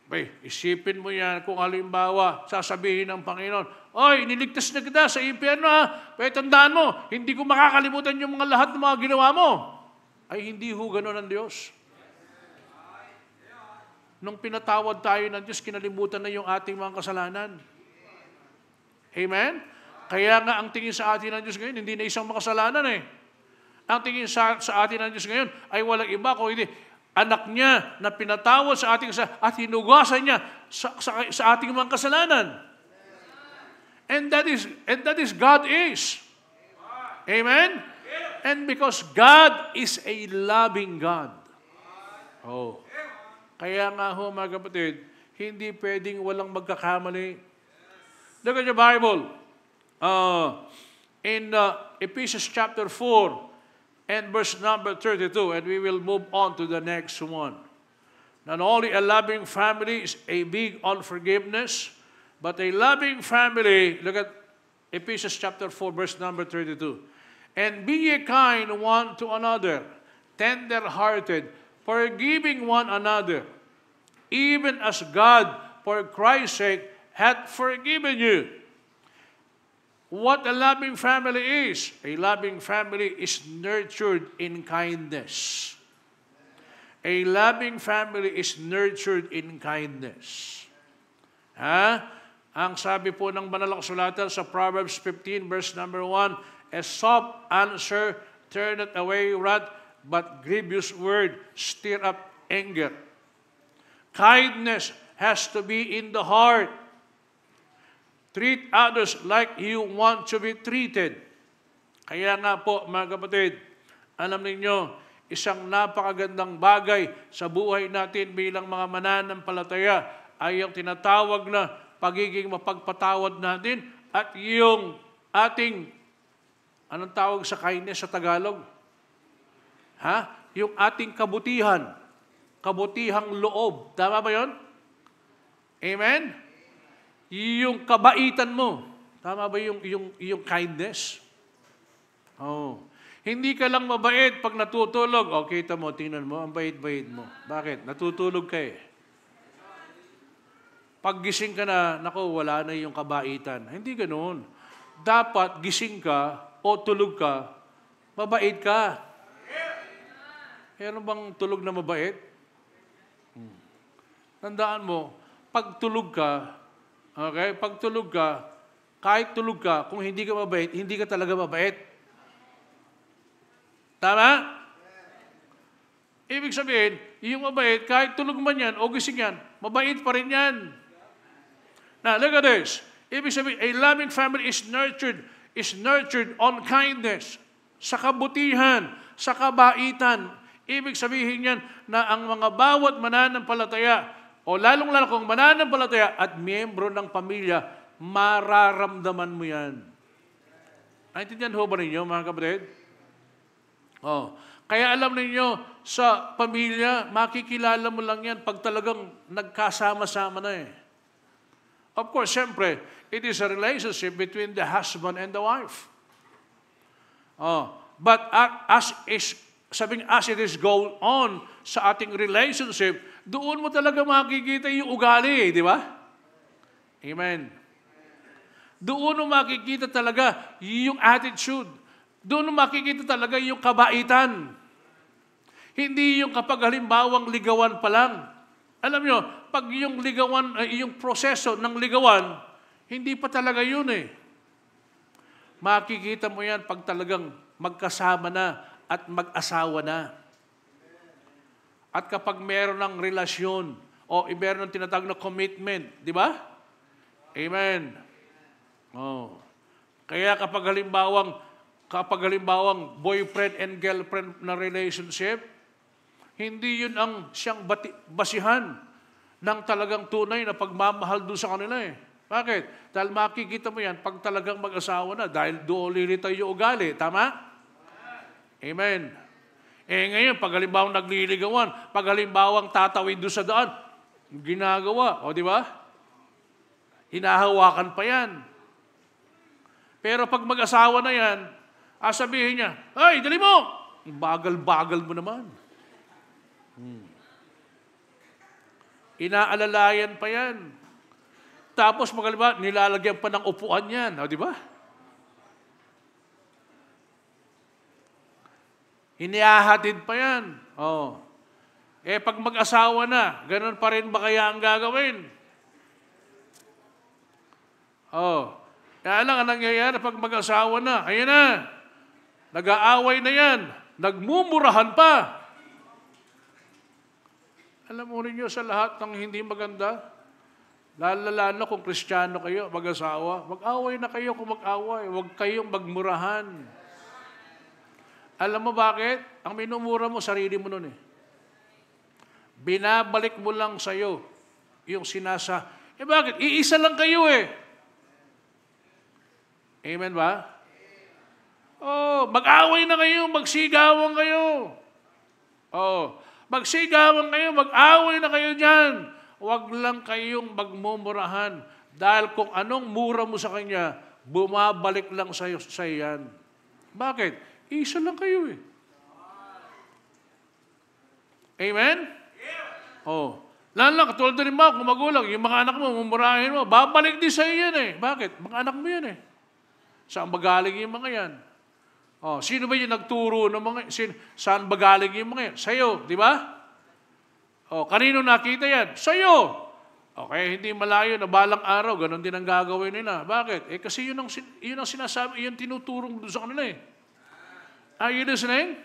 Bay, isipin mo yan kung halimbawa, sasabihin ng Panginoon, oy, niligtas na kita sa impyerno Pero tandaan mo, hindi ko makakalimutan yung mga lahat ng mga ginawa mo. Ay, hindi ho ganon ang Diyos. Nung pinatawad tayo ng Diyos, kinalimutan na yung ating mga kasalanan. Amen? Kaya nga ang tingin sa atin ng Diyos ngayon, hindi na isang makasalanan Ang tingin sa atin ng Diyos ngayon ay walang iba kung hindi anak niya na pinatawad sa ating at hinugasan niya sa ating mga kasalanan. And that is God is. Amen? And because God is a loving God. Oh. Kaya nga ho, mga kapatid, hindi pwedeng walang magkakamali. Look at your Bible. In Ephesians chapter 4, and verse number 32, and we will move on to the next one. Not only a loving family is a big on forgiveness, but a loving family, look at Ephesians chapter 4, verse number 32. And be ye kind one to another, tender-hearted, forgiving one another, even as God, for Christ's sake, hath forgiven you. What a loving family is. A loving family is nurtured in kindness. A loving family is nurtured in kindness. Ang sabi po ng banal na kasulatan sa Proverbs 15, verse number 1, a soft answer turneth away wrath, but grievous word stir up anger. Kindness has to be in the heart. Treat others like you want to be treated. Kaya nga po, mga kapatid, alam ninyo, isang napakagandang bagay sa buhay natin bilang mga mananampalataya ay yung tinatawag na pagiging mapagpatawad natin at yung ating, anong tawag sa kindness sa Tagalog? Yung ating kabutihan, kabutihang loob. Tama ba yun? Amen? Yung kabaitan mo. Tama ba yung kindness? Oh. Hindi ka lang mabait pag natutulog. O, kita mo, tingnan mo, ang bait-bait mo. Bakit? Natutulog ka Pag gising ka na, naku, wala na yung kabaitan. Hindi ganoon. Dapat gising ka o tulog ka, mabait ka. Meron bang tulog na mabait? Tandaan mo, pag tulog ka, okay, pag tulog ka, kahit tulog ka, kung hindi ka mabait, hindi ka talaga mabait. Tama? Ibig sabihin, yung mabait, kahit tulog man yan o gising yan, mabait pa rin yan. Now, look at this. Ibig sabihin, a loving family is nurtured on kindness, sa kabutihan, sa kabaitan. Ibig sabihin yan na ang mga bawat mananampalataya, o lalong-lalo kung mananampalataya at miyembro ng pamilya, mararamdaman mo yan. Naintindihan ho ba ninyo, mga kapatid? Oh. Kaya alam ninyo, sa pamilya, makikilala mo lang yan pag talagang nagkasama-sama na eh. Of course, siyempre, it is a relationship between the husband and the wife. Oh, but as it is going on sa ating relationship, doon mo talaga makikita yung ugali, di ba? Amen. Doon mo makikita talaga yung attitude. Doon mo makikita talaga yung kabaitan. Hindi yung kapag halimbawang ligawan pa lang. Alam nyo, pag yung ligawan, yung proseso ng ligawan, hindi pa talaga yun eh. Makikita mo yan pag talagang magkasama na at mag-asawa na. At kapag meron ng relasyon o meron ng tinatawag na commitment, di ba? Amen. Oh. Kaya kapag halimbawang boyfriend and girlfriend na relationship, hindi yun ang siyang basihan ng talagang tunay na pagmamahal doon sa kanila eh. Bakit? Dahil makikita mo yan pag talagang mag-asawa na, dahil doon lilitaw yung ugali. Tama? Amen. Ngayon, pag halimbawang nagliligawan, pag halimbawang tatawid doon sa daan, ginagawa. O, di ba? Hinahawakan pa yan. Pero pag mag-asawa na yan, sabihin niya, "Ay, dali mo!" Bagal-bagal mo naman. Inaalalayan pa yan. Tapos magaliba, nilalagyan pa ng upuan yan. O, di ba? Inihahatid pa yan. O. Pag mag-asawa na, ganun pa rin ba kaya ang gagawin? O. Kaya lang, ang nangyayari pag mag-asawa na, ayan na, nag-aaway na yan, nagmumurahan pa. Alam mo ninyo sa lahat ng hindi maganda, lalo kung Kristiyano kayo, mag-asawa, mag-away na kayo kung mag-away, huwag kayong magmurahan. Alam mo bakit? Ang minumura mo, sarili mo nun eh. Binabalik mo lang sa'yo yung bakit? Iisa lang kayo eh. Amen ba? Oh, mag-away na kayo, magsigawan kayo. Oh, magsigawan kayo, mag-away na kayo dyan. Huwag lang kayong magmumurahan. Dahil kung anong mura mo sa kanya, bumabalik lang sa yan. Bakit? Isa lang kayo eh. Amen? Oh. Lalo katulad din mo, kung magulang, yung mga anak mo, mumurahin mo, babalik din sa yan eh. Bakit? Mga anak mo yan eh. Saan ba galing yung mga yan? Oh, sino ba yung nagturo ng mga saan ba galing yung mga yan? Sa'yo, di ba? Oh, kanino nakita yan? Sa'yo. Okay, hindi malayo na balang araw, ganun din ang gagawin nila. Bakit? Kasi yun ang sinasabi, yun tinuturong doon sa kanila eh. Are you listening?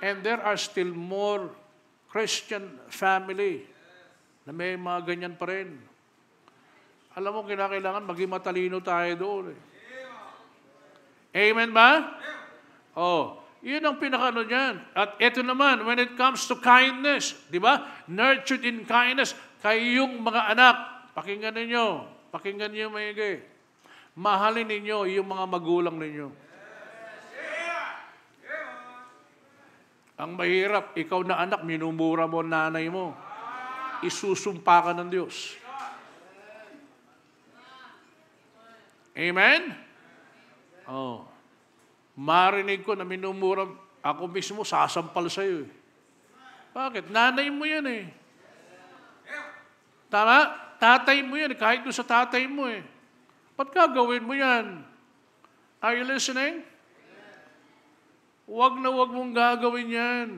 And there are still more Christian family na may mga ganyan pa rin. Alam mo, kinakailangan maging matalino tayo doon eh. Amen ba? Oh, yun ang pinakano niyan. At ito naman, when it comes to kindness, di ba? Nurtured in kindness, kayong mga anak, pakinggan ninyo maigi. Mahalin ninyo yung mga magulang ninyo. Ang mahirap, ikaw na anak, minumura mo nanay mo. Isusumpa ka ng Diyos. Amen? Oh. Marinig ko na minumura, ako mismo sasampal sa'yo eh. Bakit? Nanay mo yan eh. Tama? Tatay mo yan, kahit doon sa tatay mo eh. Ba't gagawin mo yan? Are you listening? Huwag na huwag mong gagawin yan.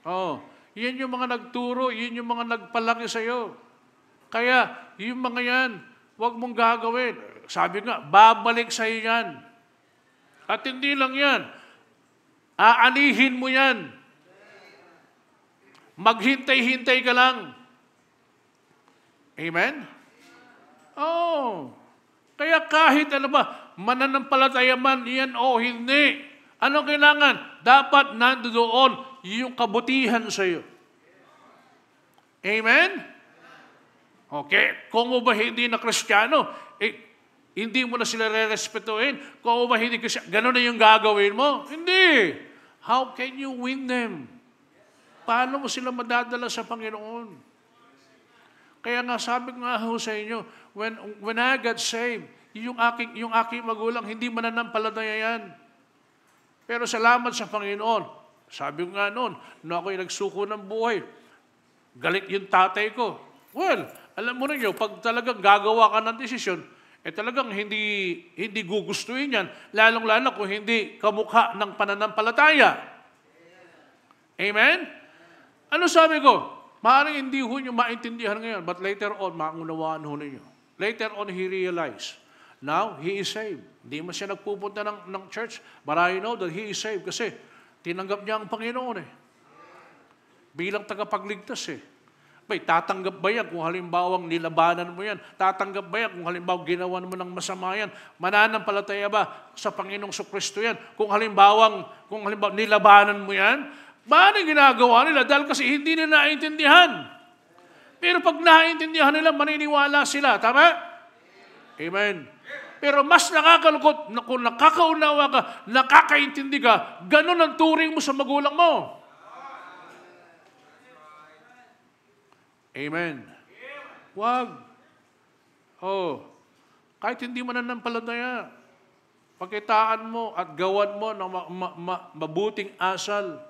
Oh, Yan yung mga nagturo, yun yung mga nagpalaki sa'yo. Kaya, yung mga yan, huwag mong gagawin. Sabi nga, babalik sa'yo yan. At hindi lang yan, aanihin mo yan. Maghintay-hintay ka lang. Amen? Oh. Kaya kahit ano ba, mananampalataya man yan o hindi, ano kailangan? Dapat nandoon yung kabutihan sa iyo. Amen? Okay. Kung ba hindi na Kristiyano, hindi mo na sila re-respetuhin. Kung ba hindi Kristiyano, gano'n na yung gagawin mo? Hindi. How can you win them? Paano mo sila madadala sa Panginoon? Kaya nga sabi ko nga ho sa inyo, when I got saved, yung aking magulang, hindi mananampalataya yan. Pero salamat sa Panginoon. Sabi ko nga noon, nung ako'y nagsuko ng buhay, galit yung tatay ko. Well, alam mo rin pag talagang gagawa ka ng desisyon, talagang hindi gugustuhin yan, lalong-lalo kung hindi kamukha ng pananampalataya. Amen? Ano sabi ko? Maaaring hindi ho nyo maintindihan ngayon, but later on, maunawaan ho ninyo. Later on, he realized, now, he is saved. Hindi man siya nagpupunta ng church, but I know that he is saved kasi tinanggap niya ang Panginoon bilang tagapagligtas Bay, tatanggap ba yan kung halimbawa nilabanan mo yan? Tatanggap ba yan kung halimbawa ginawan mo ng masama yan? Mananampalataya ba sa Panginoong Kristo yan? Kung halimbawa nilabanan mo yan? Paano ginagawa nila? Dahil kasi hindi nila naintindihan. Pero pag naintindihan nila, maniniwala sila. Tama? Amen. Pero mas nakakalungkot na kung nakakaunawa ka, nakakaintindi ka, ganun ang turing mo sa magulang mo. Amen. Wag. Kahit hindi mo nananampalataya, pakitaan mo at gawan mo ng mabuting asal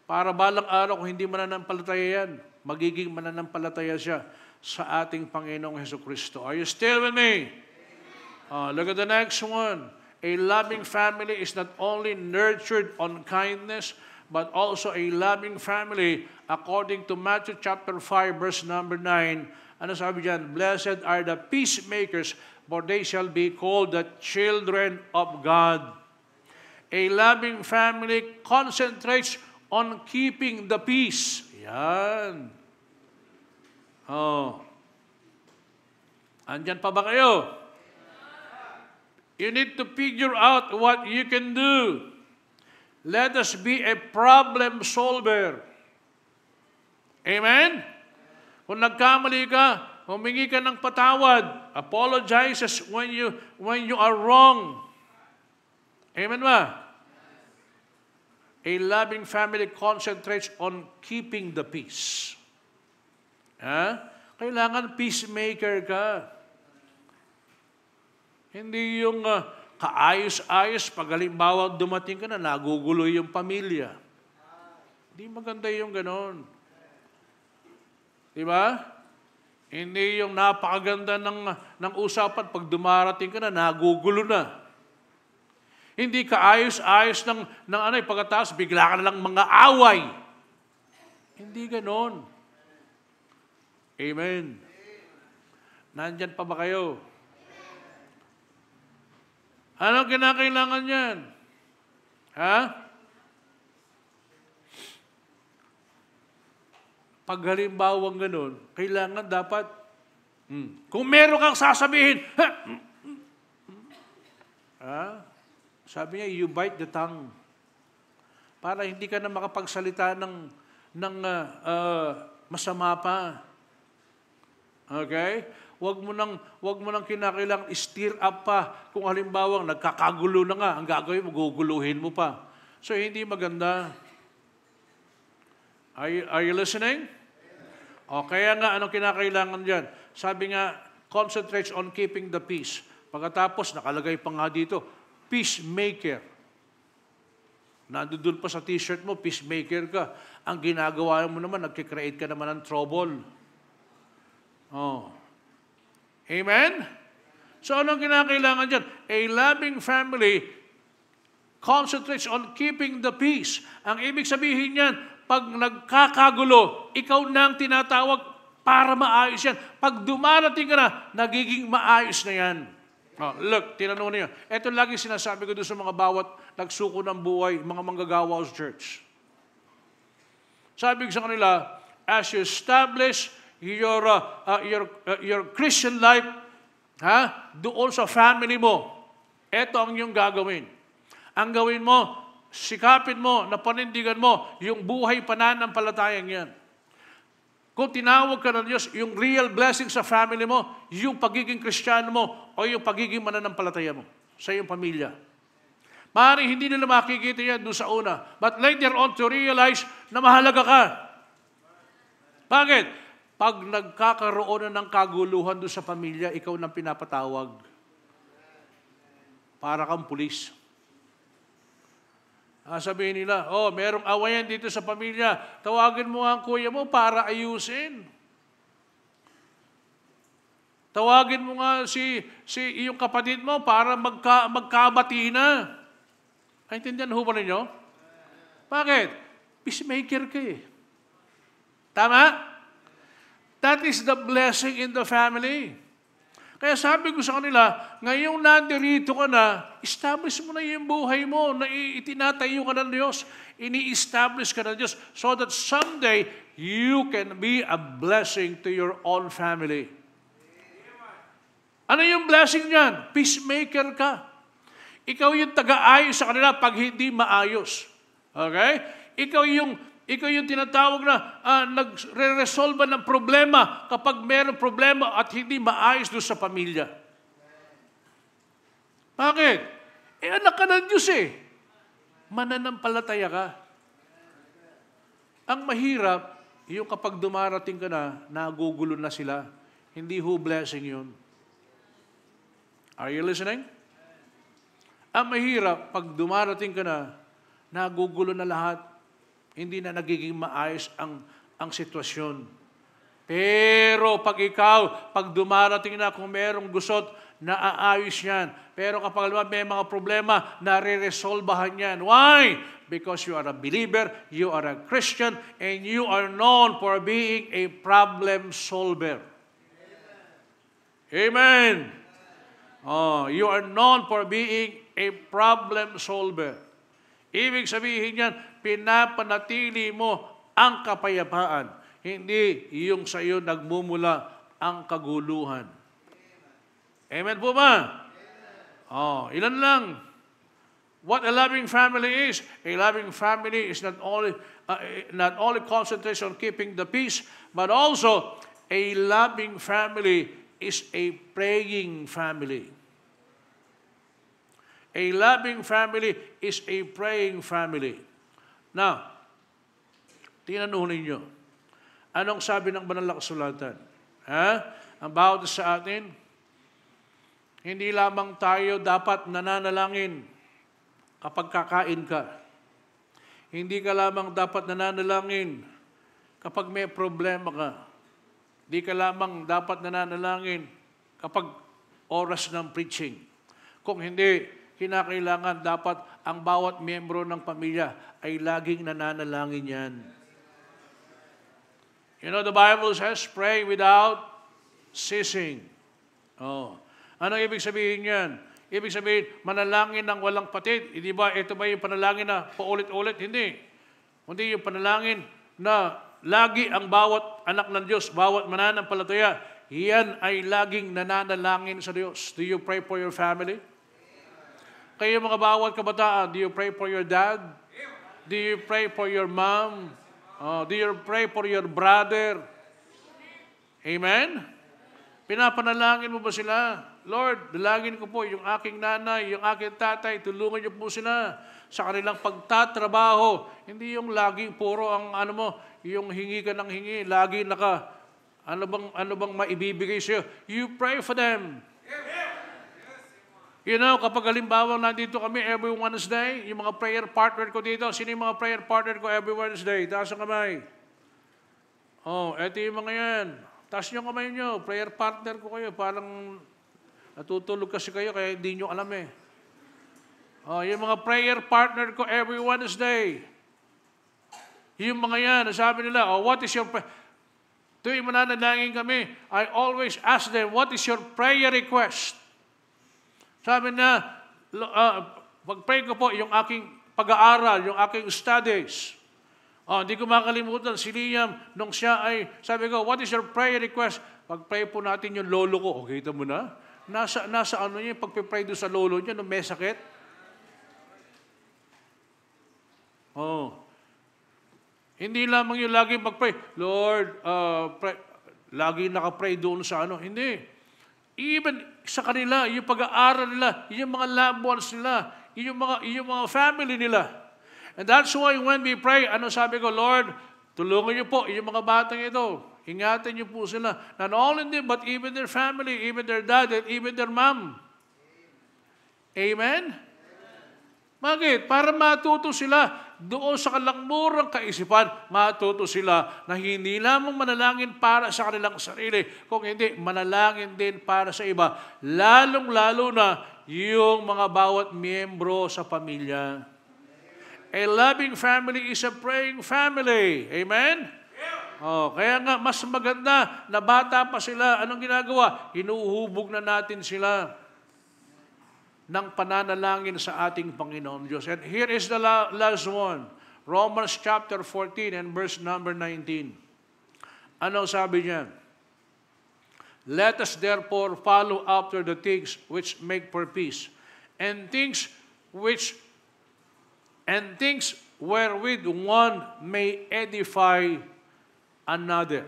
para balang araw kung hindi mananampalataya yan, magiging mananampalataya siya sa ating Panginoong Hesukristo. Are you still with me? Look at the next one. A loving family is not only nurtured on kindness, but also a loving family, according to Matthew chapter 5, verse number 9. Ano sabi dyan? Blessed are the peacemakers, for they shall be called the children of God. A loving family concentrates on keeping the peace. Yan. Andyan pa ba kayo? You need to figure out what you can do. Let us be a problem solver. Amen? Kung nagkamali ka, humingi ka ng patawad. Apologizes when you are wrong. Amen ba? A loving family concentrates on keeping the peace. Kailangan peacemaker ka. Hindi yung kaayos-ayos pag halimbawa dumating ka na, nagugulo yung pamilya. Hindi maganda yung ganon. Diba? Hindi yung napakaganda ng usapan pag dumarating ka na, nagugulo na. Hindi kaayos-ayos ng pagkatapos bigla ka na lang mga away. Hindi ganon. Amen. Nandyan pa ba kayo? Ano kinakailangan yan? Pag halimbawang ganun, kailangan dapat, kung meron kang sasabihin, sabi niya, you bite the tongue. Para hindi ka na makapagsalita ng masama pa. Okay? Huwag mo nang kinakailangan stir up pa. Kung halimbawa nagkakagulo na nga, ang gagawin mo, guguluhin mo pa. So, hindi maganda. Are you listening? O, kaya nga, anong kinakailangan dyan? Sabi nga, concentrates on keeping the peace. Pagkatapos, nakalagay pa nga dito, peacemaker. Nandun pa sa t-shirt mo, peacemaker ka. Ang ginagawa mo naman, nagkikreate ka naman ng trouble. Amen? So, anong kinakailangan dyan? A loving family concentrates on keeping the peace. Ang ibig sabihin niyan, pag nagkakagulo, ikaw na ang tinatawag para maayos yan. Pag dumarating ka na, nagiging maayos na yan. Oh, look, tinanong niyo. Ito lagi sinasabi ko doon sa mga bawat nagsuko ng buhay, mga manggagawa sa church. Sabi ko sa kanila, as you establish your Christian life, doon sa family mo, ito ang iyong gagawin. Ang gawin mo, sikapin mo, na panindigan mo, yung buhay pananampalatayang yan. Kung tinawag ka ng Diyos, yung real blessing sa family mo, yung pagiging Kristiyano mo, o yung pagiging mananampalataya mo sa iyong pamilya. Maaaring hindi nila makikita yan doon sa una. But later on to realize na mahalaga ka. Bakit? Pag nagkakaroon na ng kaguluhan doon sa pamilya, ikaw nang pinapatawag. Para kang pulis. Sabihin nila, merong awayan dito sa pamilya. Tawagin mo ang kuya mo para ayusin. Tawagin mo nga yung kapatid mo para magkabati na. Naintindihan ho ba ninyo? Bakit? Peacemaker ka eh. Tama? That is the blessing in the family. Kaya sabi ko sa kanila, ngayong nandirito ka na, establish mo na yung buhay mo, na itinatayo ka ng Diyos, ini-establish ka ng Diyos, so that someday, you can be a blessing to your own family. Ano yung blessing niyan? Peacemaker ka. Ikaw yung taga-ayos sa kanila pag hindi maayos. Okay? Ikaw yung tinatawag na nagre-resolve ng problema kapag mayroong problema at hindi maayos doon sa pamilya. Bakit? Anak ka ng Diyos eh. Mananampalataya ka. Ang mahirap, yung kapag dumarating ka na, nagugulo na sila. Hindi ho blessing yun. Are you listening? Ang mahirap, pag dumarating ka na, nagugulo na lahat. Hindi na nagiging maayos ang sitwasyon. Pero pag dumarating na, kung merong gusot, naaayos yan. Pero kapag may mga problema, nare-resolbahan yan. Why? Because you are a believer, you are a Christian, and you are known for being a problem solver. Amen. You are known for being a problem solver. Ibig sabihin yan, pinapanatili mo ang kapayapaan. Hindi yung sa iyo nagmumula ang kaguluhan. Amen po ba? Ilan lang. What a loving family is. A loving family is not only concentrates on keeping the peace, but also a loving family is a praying family. A loving family is a praying family. Now, tinanong ninyo, anong sabi ng banal na kasulatan? Ang bawat sa atin, hindi lamang tayo dapat nananalangin kapag kakain ka. Hindi ka lamang dapat nananalangin kapag may problema ka. Hindi ka lamang dapat nananalangin kapag oras ng preaching. Kung hindi, kinakailangan dapat ang bawat miyembro ng pamilya ay laging nananalangin yan. You know, the Bible says, pray without ceasing. Ano ibig sabihin yan? Ibig sabihin, manalangin ng walang patid. Di ba, ito ba yung panalangin na paulit-ulit? Hindi. Kundi yung panalangin na lagi ang bawat anak ng Diyos, bawat mananampalataya, yan ay laging nananalangin sa Diyos. Do you pray for your family? Kayo mga bawat kabataan, do you pray for your dad? Do you pray for your mom? Do you pray for your brother? Amen? Pinapanalangin mo ba sila? Lord, dalangin ko po yung aking nanay, yung aking tatay, tulungan niyo po sila sa kanilang pagtatrabaho. Hindi yung laging puro ang yung hingi ka ng hingi, lagi ano bang maibibigay sa'yo? You pray for them. You know, kapag halimbawa nandito kami every Wednesday, yung mga prayer partner ko dito, sino yung mga prayer partner ko every Wednesday? Taas ang kamay. Eto yung mga yan. Taas yung kamay nyo, prayer partner ko kayo. Parang natutulog kasi kayo, kaya hindi nyo alam eh. Oh, yung mga prayer partner ko every Wednesday. Yung mga yan, sabi nila, oh, what is your prayer? Tuwing mananalangin kami, I always ask them, what is your prayer request? Sabi na, pag-pray ko po yung aking pag-aaral, yung aking studies. Oh, hindi ko makalimutan, si Liam, nung siya ay, sabi ko, what is your prayer request? Pag-pray po natin yung lolo ko. O, kita mo na? Nasa ano niya, pag-pray doon sa lolo niya, nung may sakit. Oh. Hindi lamang yung lagi mag-pray, Lord, lagi naka-pray doon sa ano. Hindi. Even sa kanila, yung pag-aaral nila, yung mga loved ones nila, yung mga family nila. And that's why when we pray, ano sabi ko, Lord, tulungan niyo po yung mga batang ito. Ingatan niyo po sila. Not only them, but even their family, even their dad, and even their mom. Amen? Bakit? Para matuto sila doon sa kalangmurang kaisipan, matuto sila na hindi lamang manalangin para sa kanilang sarili, kung hindi, manalangin din para sa iba, lalong-lalo na yung mga bawat miyembro sa pamilya. A loving family is a praying family. Amen? Oh, kaya nga, mas maganda na bata pa sila. Anong ginagawa? Hinuhubog na natin sila ng pananalangin sa ating Panginoon Diyos. And here is the last one. Romans chapter 14 and verse number 19. Ano sabi niya? Let us therefore follow after the things which make for peace, and things wherewith one may edify another.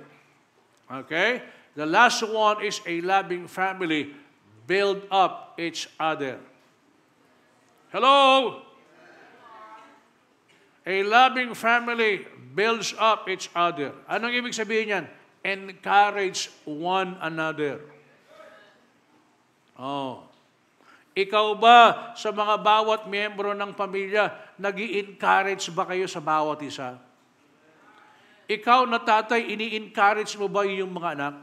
Okay? The last one is a loving family, build up each other. Hello? A loving family builds up each other. Anong ibig sabihin yan? Encourage one another. Oh. Ikaw ba sa mga bawat miyembro ng pamilya, nag-i-encourage ba kayo sa bawat isa? Ikaw na tatay, ini-encourage mo ba yung mga anak?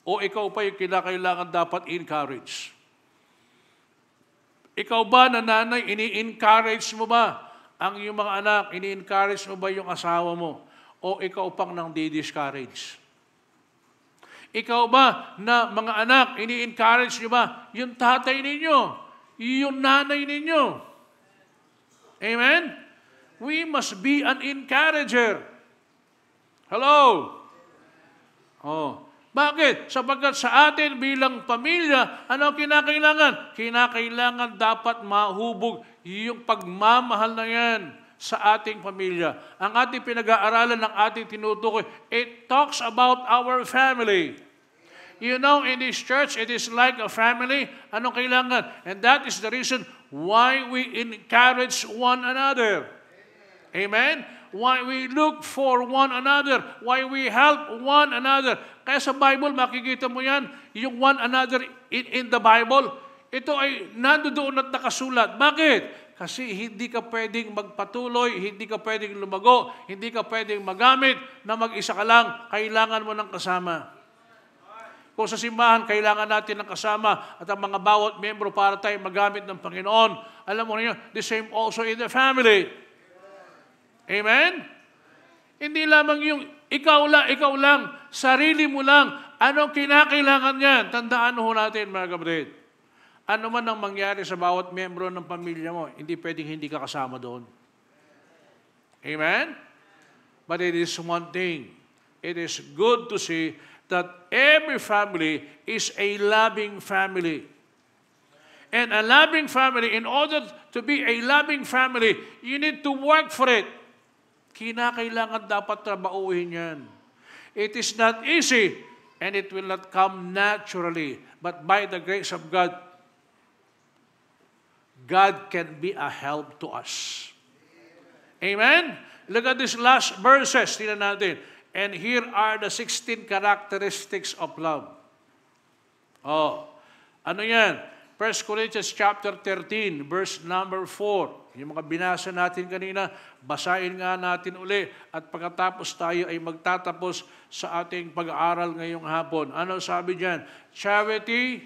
O ikaw pa yung kinakailangan dapat encourage? Ikaw ba na nanay, ini-encourage mo ba ang iyong mga anak? Ini-encourage mo ba yung asawa mo? O ikaw pang nang di-discourage? Ikaw ba na mga anak, ini-encourage nyo ba yung tatay ninyo? Yung nanay ninyo? Amen? We must be an encourager. Hello? Oh. Bakit? Sapagkat sa atin bilang pamilya, ano kinakailangan? Kinakailangan dapat mahubog yung pagmamahal na yan sa ating pamilya. Ang ating pinag-aaralan ng ating tinutukoy, it talks about our family. You know, in this church, it is like a family. Anong kailangan? And that is the reason why we encourage one another. Amen? Why we look for one another. Why we help one another. Kaya sa Bible, makikita mo yan, yung one another in the Bible, ito ay nandoon at nakasulat. Bakit? Kasi hindi ka pwedeng magpatuloy, hindi ka pwedeng lumago, hindi ka pwedeng magamit na mag-isa ka lang. Kailangan mo ng kasama. Kung sa simbahan, kailangan natin ng kasama at ang mga bawat membro para tayo magamit ng Panginoon. Alam mo niyo, the same also in the family. Amen? Hindi lamang yung ikaw lang, sarili mo lang, anong kinakailangan yan? Tandaan ho natin, mga kapatid. Ano man ang mangyari sa bawat miyembro ng pamilya mo, hindi pwedeng hindi ka kasama doon. Amen? But it is one thing. It is good to see that every family is a loving family. And a loving family, in order to be a loving family, you need to work for it. Kinakailangan dapat trabahuhin yan. It is not easy, and it will not come naturally. But by the grace of God, God can be a help to us. Amen? Look at these last verses. Tingnan natin. And here are the 16 characteristics of love. Oh, ano yan? 1 Corinthians chapter 13, verse number 4. Yung mga binasa natin kanina, basahin nga natin uli. At pagkatapos tayo ay magtatapos sa ating pag-aaral ngayong hapon. Ano sabi diyan? Charity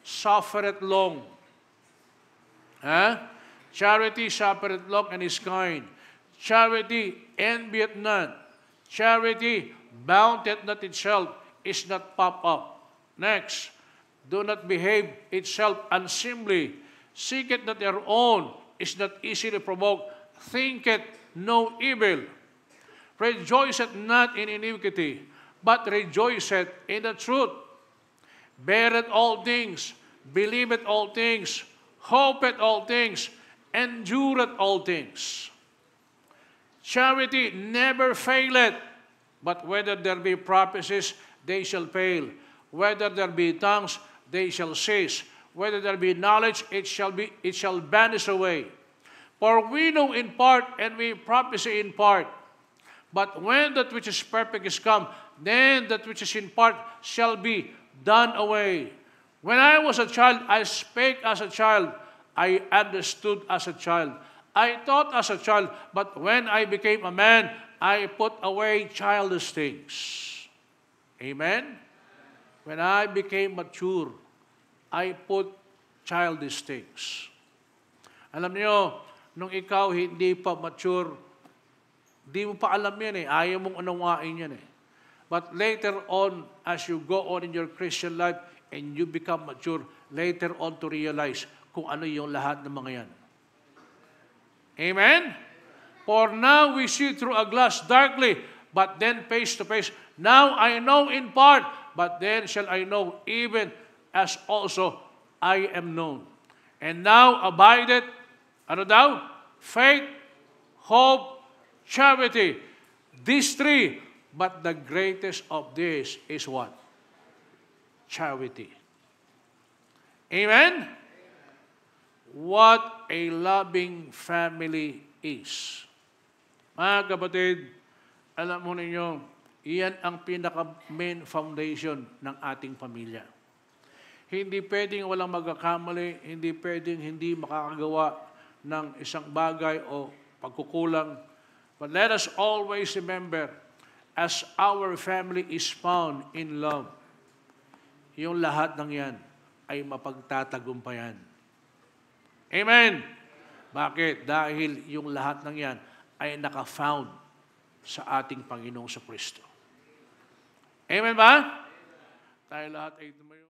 suffereth long. Charity suffereth long and is kind. Charity envieth none. Charity vaunteth not itself, is not puffed up. Next, do not behave itself unseemly. Seeketh not their own, is not easily provoked. Thinketh no evil. Rejoiceth not in iniquity, but rejoiceth in the truth. Beareth all things, believeth all things, hopeth all things, endureth all things. Charity never faileth, but whether there be prophecies, they shall fail. Whether there be tongues, they shall cease. Whether there be knowledge, it shall vanish away. For we know in part, and we prophesy in part. But when that which is perfect is come, then that which is in part shall be done away. When I was a child, I spake as a child. I understood as a child. I thought as a child, but when I became a man, I put away childish things. Amen? When I became mature, I put childish things. Alam niyo, nung ikaw hindi pa mature, di mo pa alam yan eh. Ayaw mong unawain yan eh. But later on, as you go on in your Christian life and you become mature, later on to realize kung ano yung lahat ng mga yan. Amen? For now we see through a glass darkly, but then face to face. Now I know in part, but then shall I know even as also I am known. And now abideth, ano daw? Faith, hope, charity. These three, but the greatest of these is what? Charity. Amen? What a loving family is. Mga kapatid, alam mo ninyo, iyan ang pinaka-main foundation ng ating pamilya. Hindi pwedeng walang magkakamali, hindi pwedeng hindi makakagawa ng isang bagay o pagkukulang. But let us always remember, as our family is found in love, yung lahat ng yan ay mapagtatagumpayan. Amen? Bakit? Dahil yung lahat ng yan ay naka-found sa ating Panginoong Kristo. Amen ba? Tayo lahat ay tumayo.